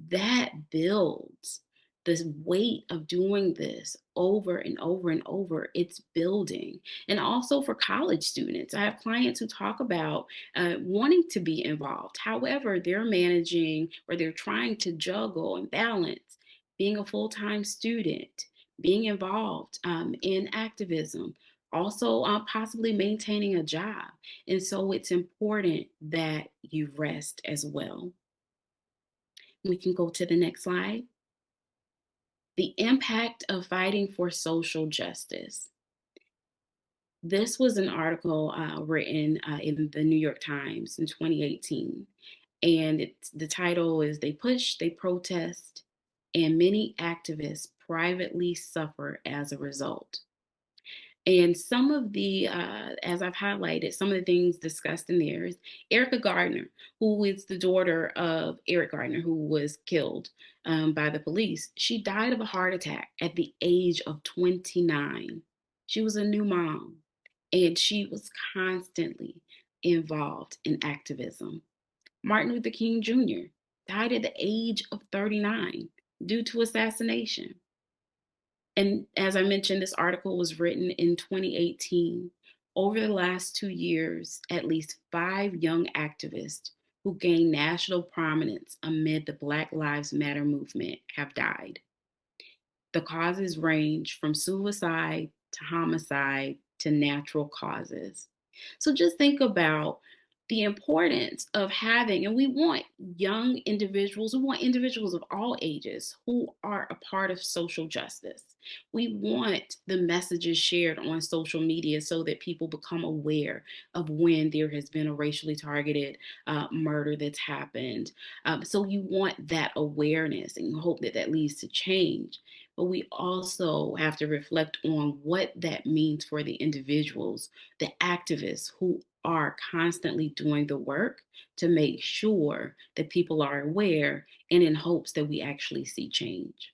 That builds this weight of doing this over and over and over, it's building. And also for college students, I have clients who talk about wanting to be involved. However, they're managing or they're trying to juggle and balance being a full time student, being involved in activism, also possibly maintaining a job. And so it's important that you rest as well. We can go to the next slide. The impact of fighting for social justice. This was an article written in the New York Times in 2018. And the title is They Push, They Protest, and Many Activists Privately Suffer as a Result. And some of the, as I've highlighted, some of the things discussed in there is Erica Gardner, who is the daughter of Eric Gardner, who was killed by the police. She died of a heart attack at the age of 29. She was a new mom, and she was constantly involved in activism. Martin Luther King Jr. died at the age of 39 due to assassination. And as I mentioned, this article was written in 2018. Over the last 2 years, at least 5 young activists who gained national prominence amid the Black Lives Matter movement have died. The causes range from suicide to homicide to natural causes. So just think about the importance of having, and we want young individuals, we want individuals of all ages who are a part of social justice. We want the messages shared on social media so that people become aware of when there has been a racially targeted murder that's happened. So you want that awareness and you hope that that leads to change. But we also have to reflect on what that means for the individuals, the activists who are constantly doing the work to make sure that people are aware and in hopes that we actually see change.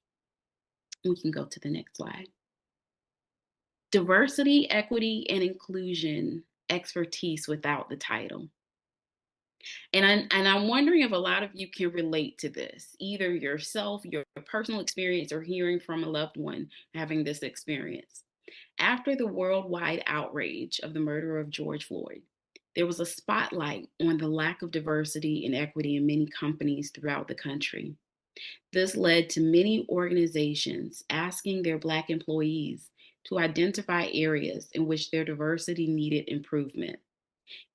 We can go to the next slide. Diversity, equity, and inclusion expertise without the title. And I'm wondering if a lot of you can relate to this, either yourself, your personal experience, or hearing from a loved one having this experience. After the worldwide outrage of the murder of George Floyd, there was a spotlight on the lack of diversity and equity in many companies throughout the country. This led to many organizations asking their Black employees to identify areas in which their diversity needed improvement.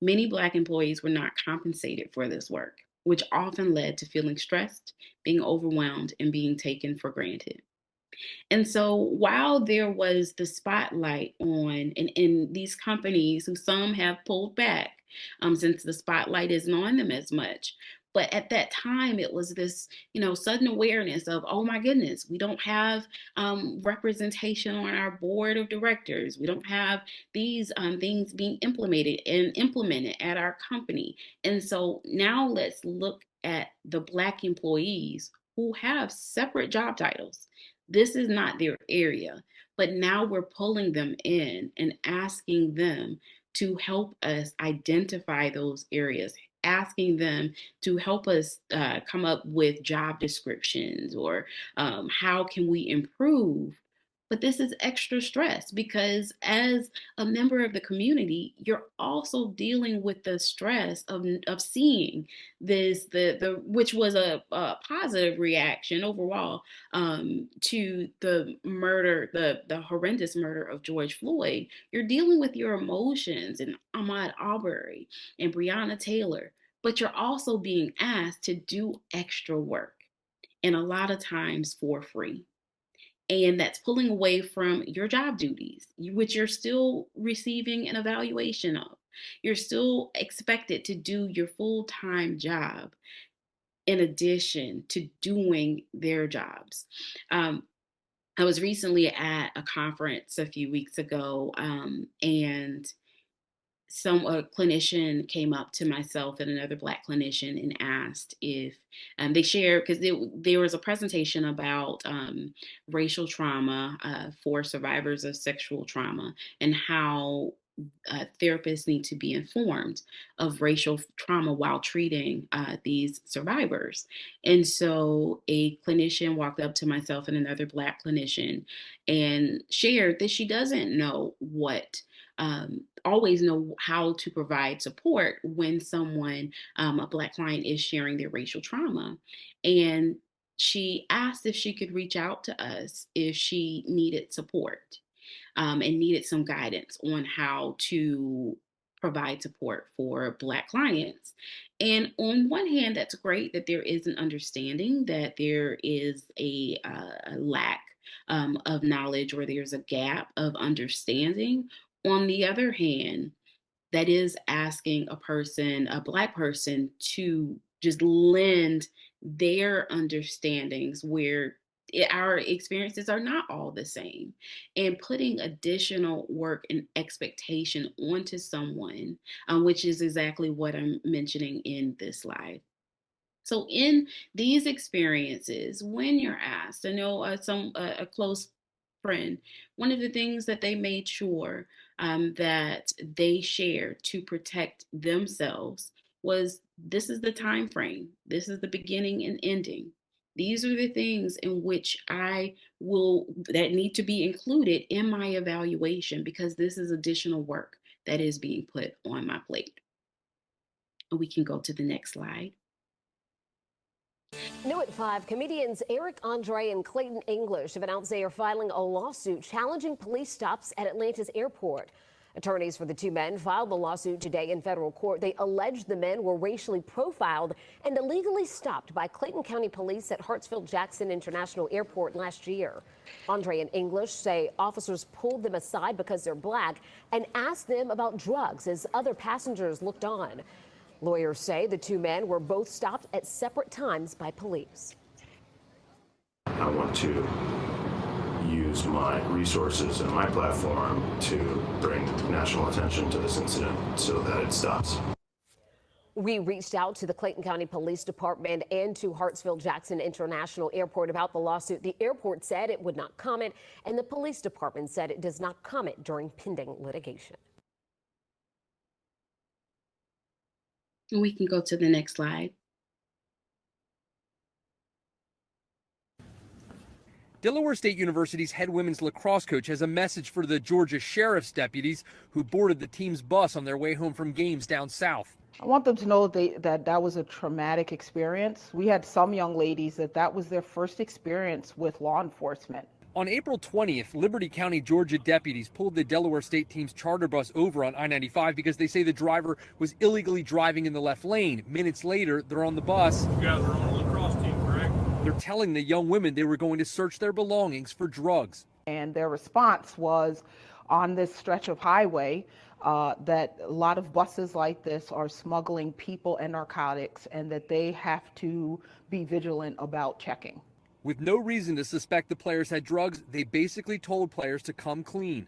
Many Black employees were not compensated for this work, which often led to feeling stressed, being overwhelmed, and being taken for granted. And so while there was the spotlight on, and in these companies who some have pulled back since the spotlight isn't on them as much. But at that time, it was this, sudden awareness of, oh my goodness, we don't have representation on our board of directors. We don't have these things being implemented at our company. And so now let's look at the Black employees who have separate job titles. This is not their area, but now we're pulling them in and asking them to help us identify those areas, asking them to help us come up with job descriptions or how can we improve. But this is extra stress because as a member of the community, you're also dealing with the stress of seeing this, the which was a positive reaction overall to the murder, the horrendous murder of George Floyd. You're dealing with your emotions and Ahmaud Arbery and Breonna Taylor, but you're also being asked to do extra work, and a lot of times for free. And that's pulling away from your job duties, which you're still receiving an evaluation of. You're still expected to do your full-time job in addition to doing their jobs. I was recently at a conference a few weeks ago, and a clinician came up to myself and another Black clinician and asked if they shared, because there was a presentation about racial trauma for survivors of sexual trauma and how therapists need to be informed of racial trauma while treating these survivors. And so a clinician walked up to myself and another Black clinician and shared that she doesn't know always know how to provide support when someone, a Black client, is sharing their racial trauma. And she asked if she could reach out to us if she needed support, and needed some guidance on how to provide support for Black clients. And on one hand, that's great that there is an understanding that there is a lack of knowledge, or there's a gap of understanding. On the other hand, that is asking a person, a Black person, to just lend their understandings where our experiences are not all the same, and putting additional work and expectation onto someone, which is exactly what I'm mentioning in this slide. So in these experiences, when you're asked, I know a close friend, one of the things that they made sure that they shared to protect themselves was, this is the time frame. This is the beginning and ending. These are the things in which that need to be included in my evaluation, because this is additional work that is being put on my plate. We can go to the next slide. New at 5, comedians Eric Andre and Clayton English have announced they are filing a lawsuit challenging police stops at Atlanta's airport. Attorneys for the two men filed the lawsuit today in federal court. They allege the men were racially profiled and illegally stopped by Clayton County Police at Hartsfield-Jackson International Airport last year. Andre and English say officers pulled them aside because they're Black and asked them about drugs as other passengers looked on. Lawyers say the two men were both stopped at separate times by police. I want to use my resources and my platform to bring national attention to this incident so that it stops. We reached out to the Clayton County Police Department and to Hartsfield-Jackson International Airport about the lawsuit. The airport said it would not comment, and the police department said it does not comment during pending litigation. We can go to the next slide. Delaware State University's head women's lacrosse coach has a message for the Georgia sheriff's deputies who boarded the team's bus on their way home from games down south. I want them to know that was a traumatic experience. We had some young ladies that was their first experience with law enforcement. On April 20th, Liberty County, Georgia deputies pulled the Delaware State team's charter bus over on I-95 because they say the driver was illegally driving in the left lane. Minutes later, they're on the bus. You guys are on a lacrosse team, correct? They're telling the young women they were going to search their belongings for drugs. And their response was, on this stretch of highway, that a lot of buses like this are smuggling people and narcotics, and that they have to be vigilant about checking. With no reason to suspect the players had drugs, they basically told players to come clean.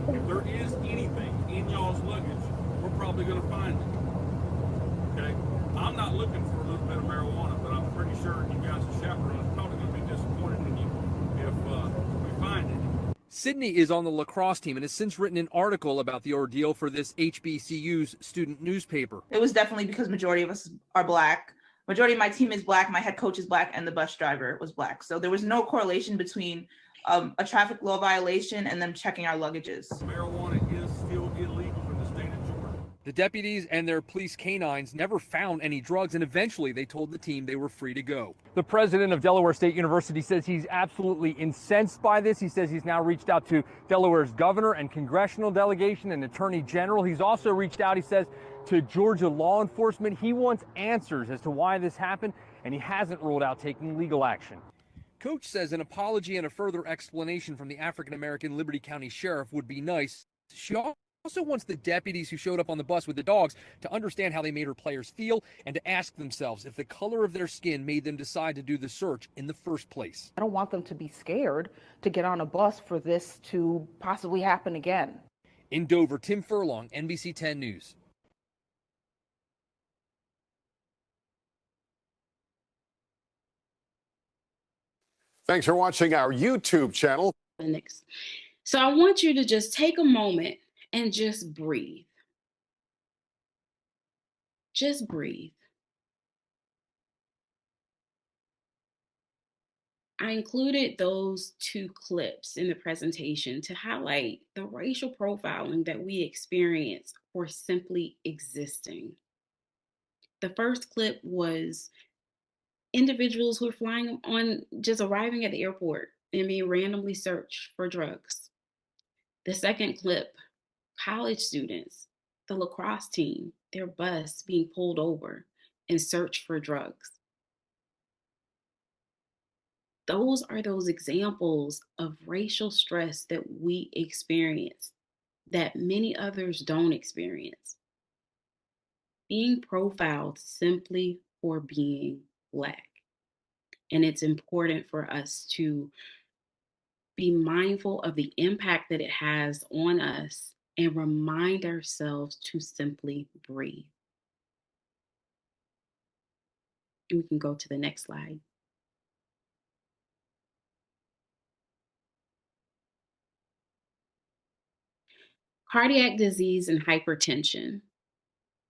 If there is anything in y'all's luggage, we're probably going to find it. Okay? I'm not looking for a little bit of marijuana, but I'm pretty sure you guys as chaperones are probably going to be disappointed in you if we find it. Sydney is on the lacrosse team and has since written an article about the ordeal for this HBCU's student newspaper. It was definitely because majority of us are Black. Majority of my team is Black, my head coach is Black, and the bus driver was Black. So there was no correlation between a traffic law violation and them checking our luggages. Marijuana is still illegal in the state of Georgia. The deputies and their police canines never found any drugs, and eventually they told the team they were free to go. The president of Delaware State University says he's absolutely incensed by this. He says he's now reached out to Delaware's governor and congressional delegation and attorney general. He's also reached out, he says, to Georgia law enforcement. He wants answers as to why this happened, and he hasn't ruled out taking legal action. Coach says an apology and a further explanation from the African-American Liberty County Sheriff would be nice. She also wants the deputies who showed up on the bus with the dogs to understand how they made her players feel and to ask themselves if the color of their skin made them decide to do the search in the first place. I don't want them to be scared to get on a bus for this to possibly happen again. In Dover, Tim Furlong, NBC 10 News. Thanks for watching our YouTube channel. So I want you to just take a moment and just breathe. Just breathe. I included those 2 clips in the presentation to highlight the racial profiling that we experience for simply existing. The first clip was individuals who are flying on, just arriving at the airport and being randomly searched for drugs. The second clip, college students, the lacrosse team, their bus being pulled over and searched for drugs. Those are those examples of racial stress that we experience that many others don't experience. Being profiled simply for being Black. And it's important for us to be mindful of the impact that it has on us and remind ourselves to simply breathe. And we can go to the next slide. Cardiac disease and hypertension.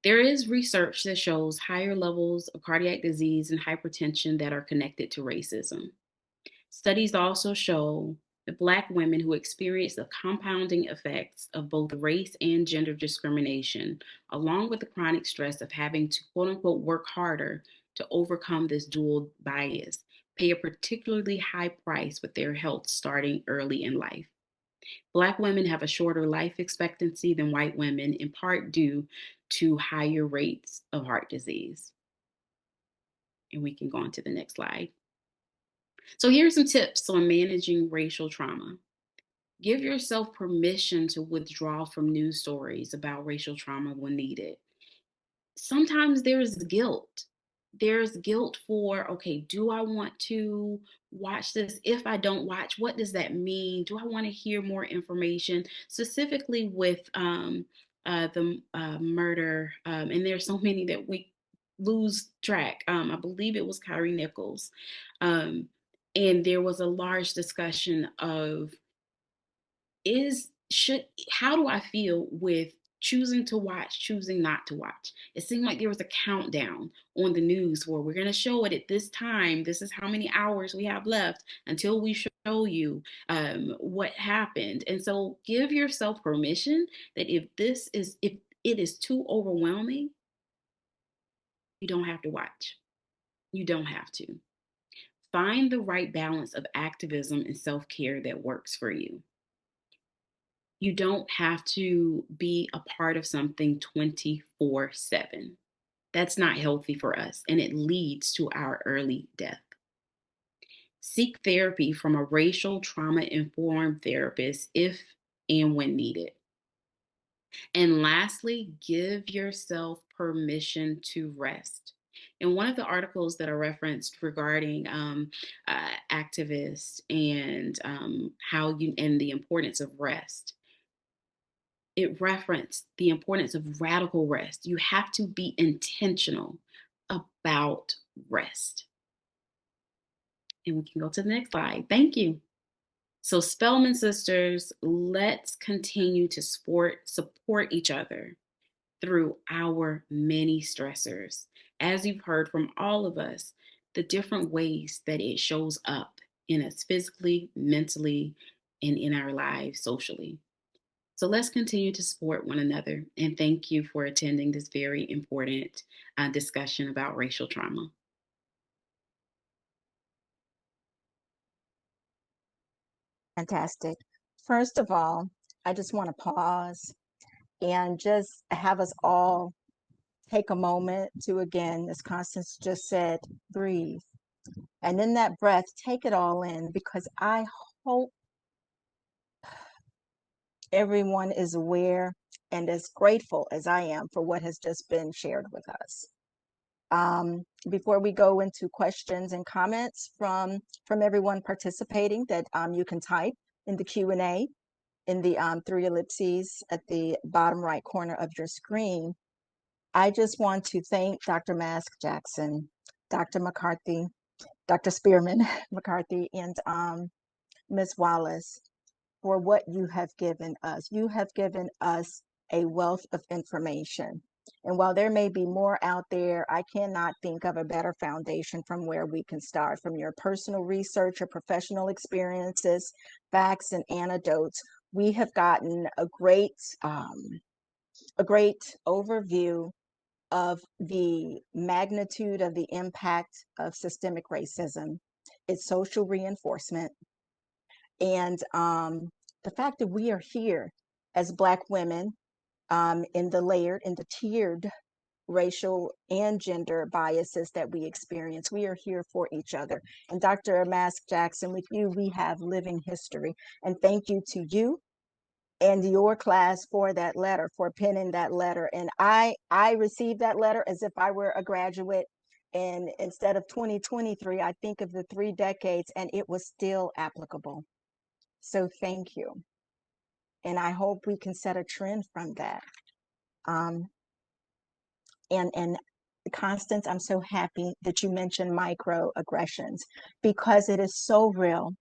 There is research that shows higher levels of cardiac disease and hypertension that are connected to racism. Studies also show that Black women who experience the compounding effects of both race and gender discrimination, along with the chronic stress of having to quote unquote work harder to overcome this dual bias, pay a particularly high price with their health starting early in life. Black women have a shorter life expectancy than white women, in part due to higher rates of heart disease. And we can go on to the next slide. So here's some tips on managing racial trauma. Give yourself permission to withdraw from news stories about racial trauma when needed. Sometimes there's guilt. There's guilt for, okay, do I want to watch this? If I don't watch, what does that mean? Do I want to hear more information, specifically with the murder? And there's so many that we lose track. I believe it was Kyrie Nichols. And there was a large discussion of how do I feel with choosing to watch, choosing not to watch? It seemed like there was a countdown on the news where we're going to show it at this time. This is how many hours we have left until we show you what happened. And so give yourself permission that if it is too overwhelming, you don't have to watch. You don't have to. Find the right balance of activism and self-care that works for you. You don't have to be a part of something 24/7. That's not healthy for us, and it leads to our early death. Seek therapy from a racial trauma-informed therapist if and when needed. And lastly, give yourself permission to rest. In one of the articles that I referenced regarding activists and and the importance of rest, it referenced the importance of radical rest. You have to be intentional about rest. And we can go to the next slide. Thank you. So Spelman sisters, let's continue to support each other through our many stressors. As you've heard from all of us, the different ways that it shows up in us physically, mentally, and in our lives socially. So let's continue to support one another. And thank you for attending this very important discussion about racial trauma. Fantastic. First of all, I just want to pause and just have us all take a moment to, again, as Constance just said, breathe. And in that breath, take it all in, because I hope everyone is aware and as grateful as I am for what has just been shared with us. Before we go into questions and comments from everyone participating that you can type in the Q&A in the 3 ellipses at the bottom right corner of your screen, I just want to thank Dr. Mask Jackson, Dr. McCarthy, Dr. Spearman-McCarthy, and Ms. Wallace for what you have given us. You have given us a wealth of information. And while there may be more out there, I cannot think of a better foundation from where we can start. From your personal research, your professional experiences, facts, and anecdotes, we have gotten a great overview of the magnitude of the impact of systemic racism, its social reinforcement, and the fact that we are here as Black women in the tiered racial and gender biases that we experience. We are here for each other. And Dr. Mask Jackson, with you, we have living history. And thank you to you and your class for that letter, for penning that letter. And I received that letter as if I were a graduate. And instead of 2023, I think of the 3 decades, and it was still applicable. So thank you. And I hope we can set a trend from that. And Constance, I'm so happy that you mentioned microaggressions, because it is so real.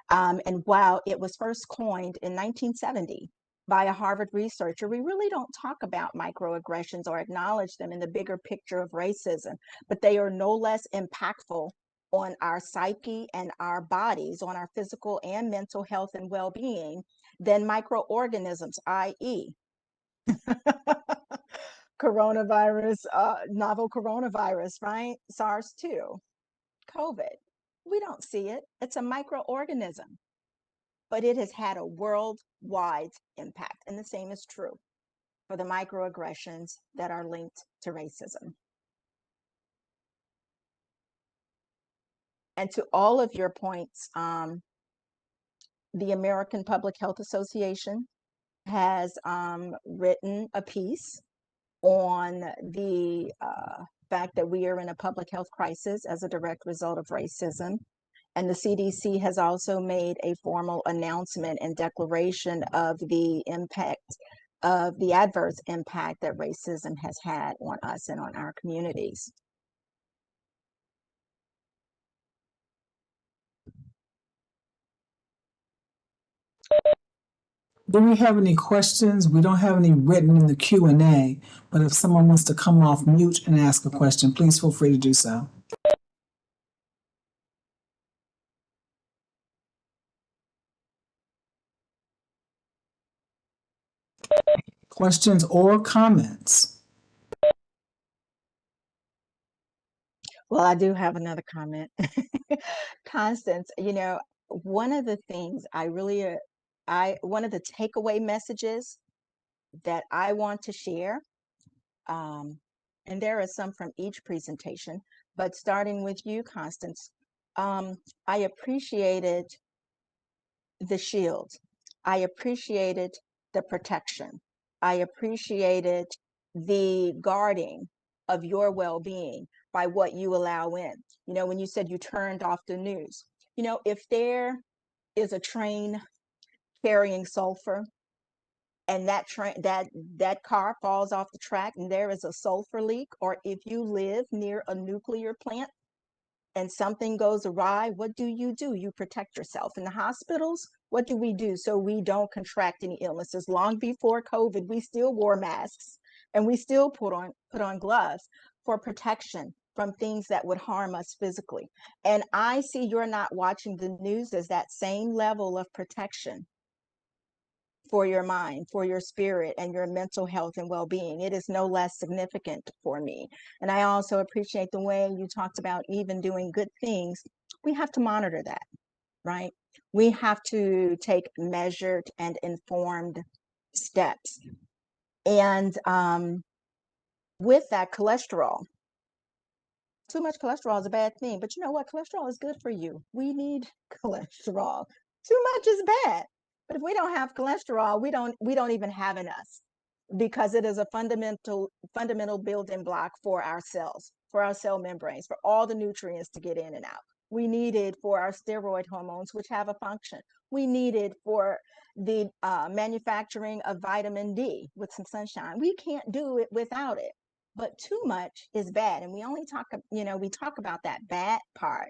And while it was first coined in 1970 by a Harvard researcher, we really don't talk about microaggressions or acknowledge them in the bigger picture of racism, but they are no less impactful on our psyche and our bodies, on our physical and mental health and well-being than microorganisms, i.e. coronavirus, novel coronavirus, right? SARS-2, COVID. We don't see it. It's a microorganism, but it has had a worldwide impact. And the same is true for the microaggressions that are linked to racism. And to all of your points, the American Public Health Association has written a piece on the fact that we are in a public health crisis as a direct result of racism. And the CDC has also made a formal announcement and declaration of the impact of the adverse impact that racism has had on us and on our communities. Do we have any questions? We don't have any written in the Q&A, but if someone wants to come off mute and ask a question, please feel free to do so. Questions or comments? Well, I do have another comment. Constance, you know, one of the things one of the takeaway messages that I want to share, and there are some from each presentation, but starting with you, Constance, I appreciated the shield. I appreciated the protection. I appreciated the guarding of your well-being by what you allow in. You know, when you said you turned off the news, you know, if there is a train carrying sulfur and that car falls off the track and there is a sulfur leak, or if you live near a nuclear plant and something goes awry, what do? You protect yourself. In the hospitals, what do we do so we don't contract any illnesses? Long before COVID, we still wore masks and we still put on gloves for protection from things that would harm us physically. And I see you're not watching the news as that same level of protection for your mind, for your spirit, and your mental health and well-being. It is no less significant for me. And I also appreciate the way you talked about even doing good things. We have to monitor that, right? We have to take measured and informed steps. And with that, cholesterol. Too much cholesterol is a bad thing, but you know what? Cholesterol is good for you. We need cholesterol. Too much is bad. But if we don't have cholesterol, we don't even have in us, because it is a fundamental building block for our cells, for our cell membranes, for all the nutrients to get in and out. We need it for our steroid hormones, which have a function. We need it for the manufacturing of vitamin D with some sunshine. We can't do it without it. But too much is bad. And we only talk, we talk about that bad part.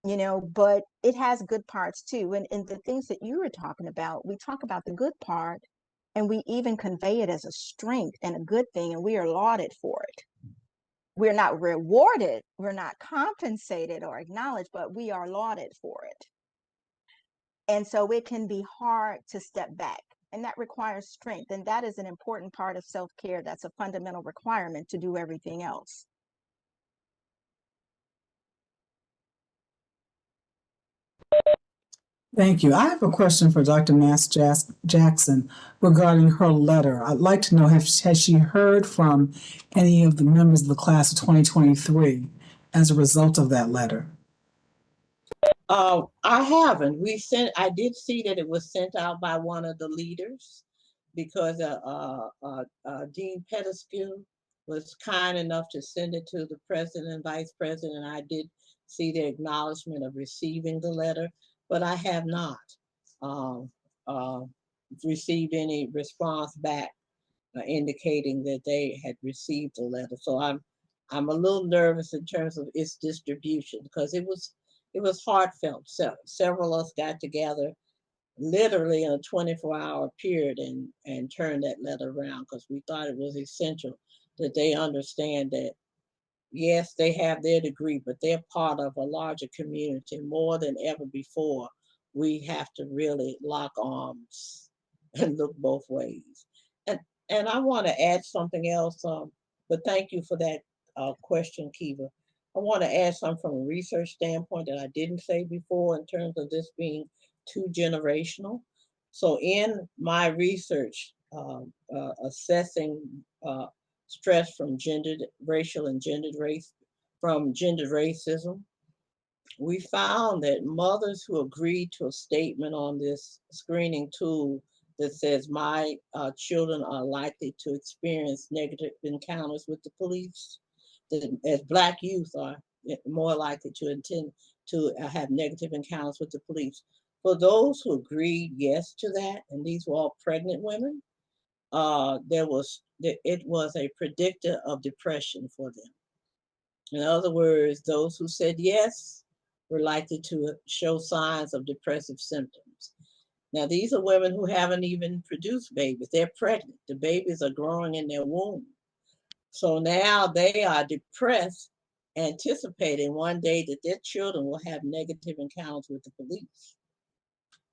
but it has good parts too. And the things that you were talking about, we talk about the good part and we even convey it as a strength and a good thing, and we are lauded for it. We're not rewarded, we're not compensated or acknowledged, but we are lauded for it. And so it can be hard to step back, and that requires strength. And that is an important part of self-care. That's a fundamental requirement to do everything else. Thank you. I have a question for Dr. Mask Jackson regarding her letter. I'd like to know, has she heard from any of the members of the class of 2023 as a result of that letter? I haven't. I did see that it was sent out by one of the leaders because Dean Pettiskew was kind enough to send it to the president and vice president. I did see the acknowledgement of receiving the letter, but I have not received any response back indicating that they had received the letter. So I'm a little nervous in terms of its distribution because it was heartfelt. So several of us got together literally in a 24-hour period and turned that letter around because we thought it was essential that they understand that, yes, they have their degree, but they're part of a larger community. More than ever before, we have to really lock arms and look both ways. And I want to add something else, but thank you for that question, Kiva. I want to add something from a research standpoint that I didn't say before in terms of this being too generational. So in my research, assessing stress from racial and gendered racism, we found that mothers who agreed to a statement on this screening tool that says my children are likely to experience negative encounters with the police, that as Black youth are more likely to have negative encounters with the police. For those who agreed yes to that, and these were all pregnant women, it was a predictor of depression for them. In other words, those who said yes were likely to show signs of depressive symptoms. Now, these are women who haven't even produced babies. They're pregnant. The babies are growing in their womb. So now they are depressed, anticipating one day that their children will have negative encounters with the police.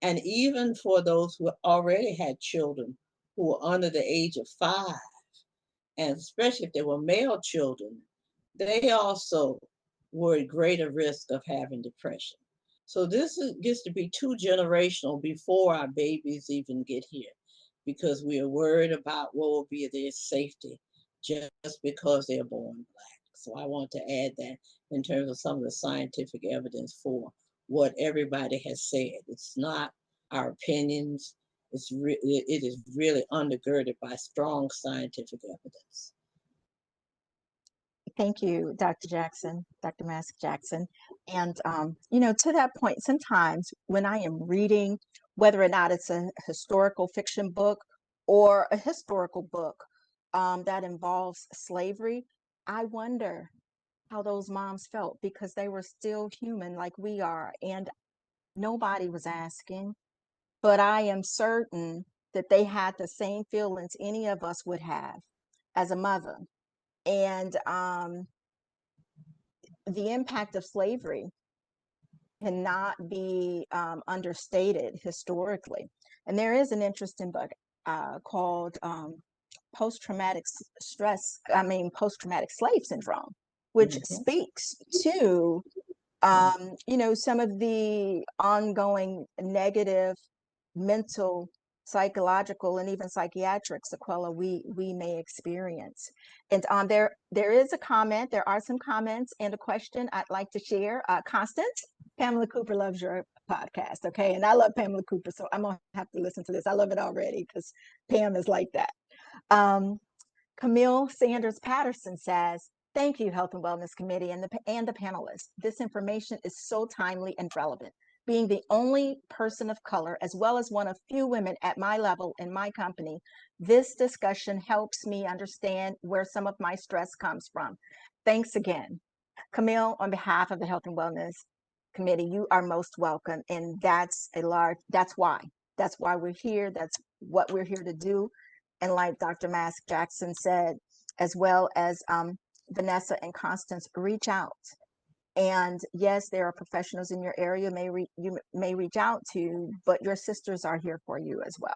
And even for those who already had children who were under the age of 5, and especially if they were male children, they also were at greater risk of having depression. So this gets to be too generational before our babies even get here, because we are worried about what will be their safety just because they're born Black. So I want to add that in terms of some of the scientific evidence for what everybody has said. It's not our opinions. It is really undergirded by strong scientific evidence. Thank you, Dr. Jackson, Dr. Mask Jackson. And, to that point, sometimes when I am reading, whether or not it's a historical fiction book or a historical book that involves slavery, I wonder how those moms felt, because they were still human like we are. And nobody was asking, but I am certain that they had the same feelings any of us would have as a mother. And the impact of slavery cannot be understated historically. And there is an interesting book called post-traumatic slave syndrome, which speaks to some of the ongoing negative mental, psychological, and even psychiatric sequelae we may experience. And there is a comment, there are some comments and a question I'd like to share. Constance, Pamela Cooper loves your podcast, okay? And I love Pamela Cooper, so I'm gonna have to listen to this. I love it already because Pam is like that. Camille Sanders Patterson says, "Thank you, Health and Wellness Committee and the panelists. This information is so timely and relevant. Being the only person of color, as well as one of few women at my level in my company, this discussion helps me understand where some of my stress comes from. Thanks again." Camille, on behalf of the Health and Wellness committee, you are most welcome. And that's why we're here. That's what we're here to do. And like Dr. Mask Jackson said, as well as Vanessa and Constance, reach out. And yes, there are professionals in your area you may reach out to, but your sisters are here for you as well.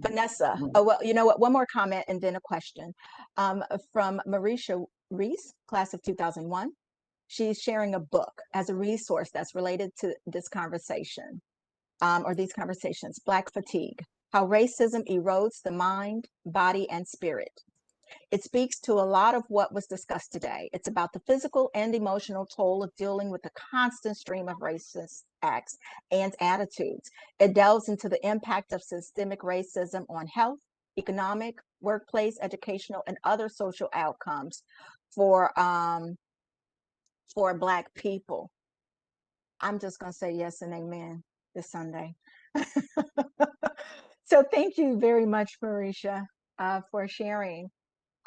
Vanessa, oh, well, you know what, one more comment and then a question. From Marisha Reese, class of 2001. She's sharing a book as a resource that's related to this conversation, or these conversations, Black Fatigue, How Racism Erodes the Mind, Body, and Spirit. It speaks to a lot of what was discussed today. It's about the physical and emotional toll of dealing with a constant stream of racist acts and attitudes. It delves into the impact of systemic racism on health, economic, workplace, educational, and other social outcomes for Black people. I'm just going to say yes and amen this Sunday. So thank you very much, Marisha, for sharing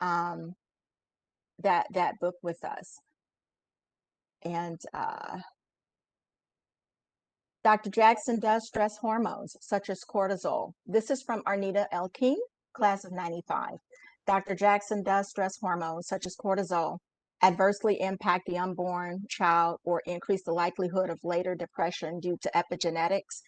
that book with us. And Dr. Jackson does stress hormones such as cortisol. This is from Arnita L. King, class of 95. Dr. Jackson does stress hormones such as cortisol adversely impact the unborn child or increase the likelihood of later depression due to epigenetics.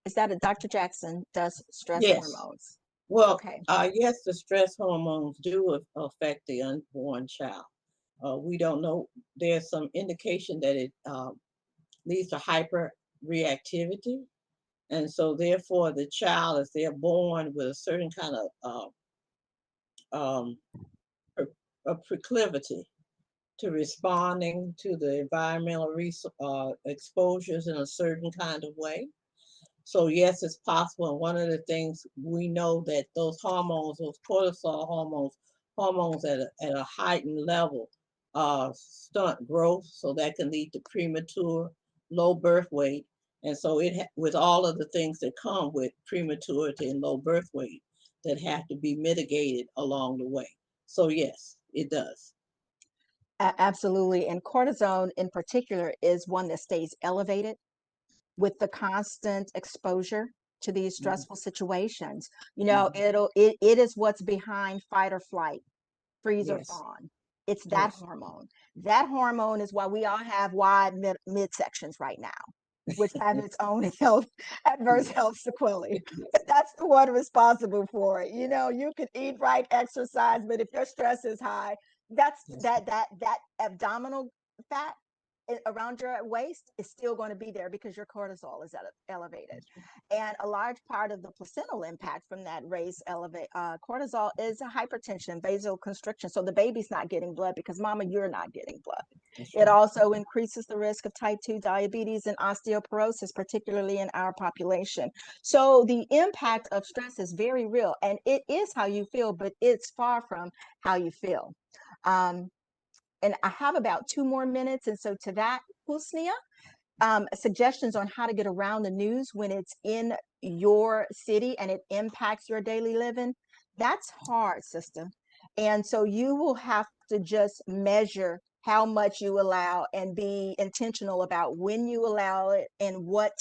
Is that Dr. Jackson does stress hormones? Well, okay. Yes, the stress hormones do affect the unborn child. We don't know. There's some indication that it leads to hyperreactivity. And so therefore the child, if they're born with a certain kind of a proclivity to responding to the environmental exposures in a certain kind of way. So yes, it's possible. And one of the things we know that those hormones, those cortisol hormones at a heightened level, stunt growth. So that can lead to premature, low birth weight. And so with all of the things that come with prematurity and low birth weight that have to be mitigated along the way. So yes, it does. Absolutely. And cortisone in particular is one that stays elevated with the constant exposure to these stressful situations. You know, it is what's behind fight or flight, freeze or fawn. It's that hormone. That hormone is why we all have wide midsections right now, which have its own adverse health sequelae. That's the one responsible for it. You know, you can eat right, exercise, but if your stress is high, that abdominal fat around your waist is still going to be there because your cortisol is elevated. And a large part of the placental impact from that raised cortisol is hypertension, vasoconstriction. So the baby's not getting blood because mama, you're not getting blood. It also increases the risk of type 2 diabetes and osteoporosis, particularly in our population. So the impact of stress is very real, and it is how you feel, but it's far from how you feel. And I have about 2 more minutes. And so to that, Husnia, suggestions on how to get around the news when it's in your city and it impacts your daily living. That's hard, sister. And so you will have to just measure how much you allow and be intentional about when you allow it and what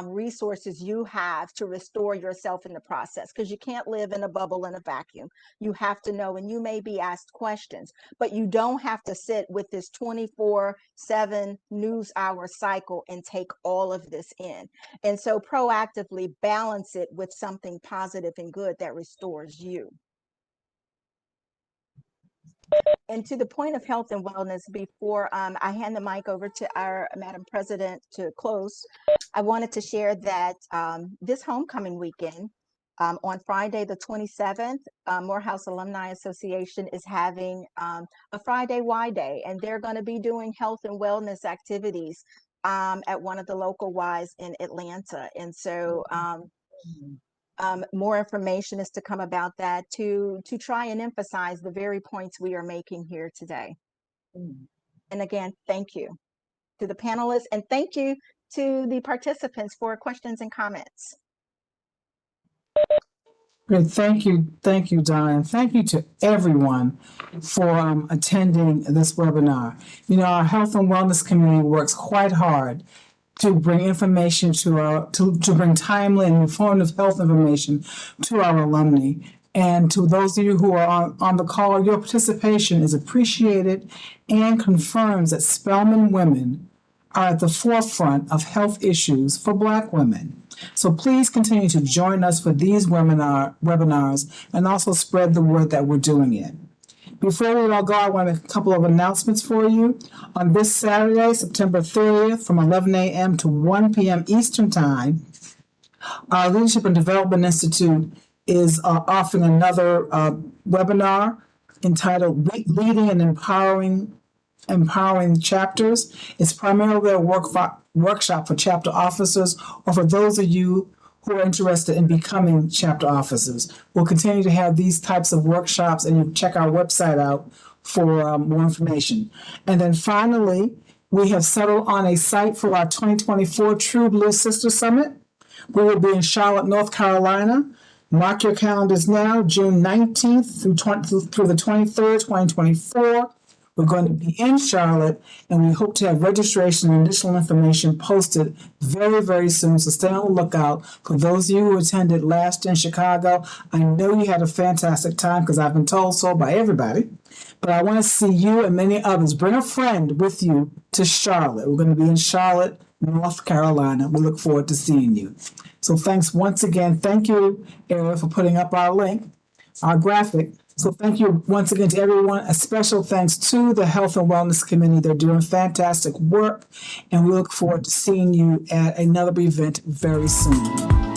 resources you have to restore yourself in the process, because you can't live in a bubble in a vacuum. You have to know, and you may be asked questions, but you don't have to sit with this 24/7 news hour cycle and take all of this in. And so proactively balance it with something positive and good that restores you. And to the point of health and wellness, before I hand the mic over to our Madam President to close, I wanted to share that this homecoming weekend, on Friday the 27th, Morehouse Alumni Association is having a Friday Y Day, and they're going to be doing health and wellness activities at one of the local Ys in Atlanta. And so more information is to come about that to try and emphasize the very points we are making here today. And again, thank you to the panelists, and thank you to the participants for questions and comments. Great, thank you, Donna, and thank you to everyone for attending this webinar. You know, our health and wellness community works quite hard to bring information to bring timely and informative health information to our alumni. And to those of you who are on the call, your participation is appreciated and confirms that Spelman women are at the forefront of health issues for Black women. So please continue to join us for these webinars and also spread the word that we're doing it. Before we all go, I want to make a couple of announcements for you. On this Saturday, September 30th, from 11 a.m. to 1 p.m. Eastern Time, our Leadership and Development Institute is offering another webinar entitled Leading and Empowering Chapters. It's primarily a workshop for chapter officers or for those of you who are interested in becoming chapter officers. We'll continue to have these types of workshops, and you can check our website out for more information. And then finally, we have settled on a site for our 2024 True Blue Sister Summit. We will be in Charlotte, North Carolina. Mark your calendars now, June 19th through the 23rd, 2024. We're going to be in Charlotte, and we hope to have registration and additional information posted very, very soon. So stay on the lookout. For those of you who attended last year in Chicago, I know you had a fantastic time because I've been told so by everybody. But I want to see you and many others. Bring a friend with you to Charlotte. We're going to be in Charlotte, North Carolina. We look forward to seeing you. So thanks once again. Thank you, Ariel, for putting up our link, our graphic. So thank you once again to everyone. A special thanks to the Health and Wellness Committee. They're doing fantastic work, and we look forward to seeing you at another event very soon.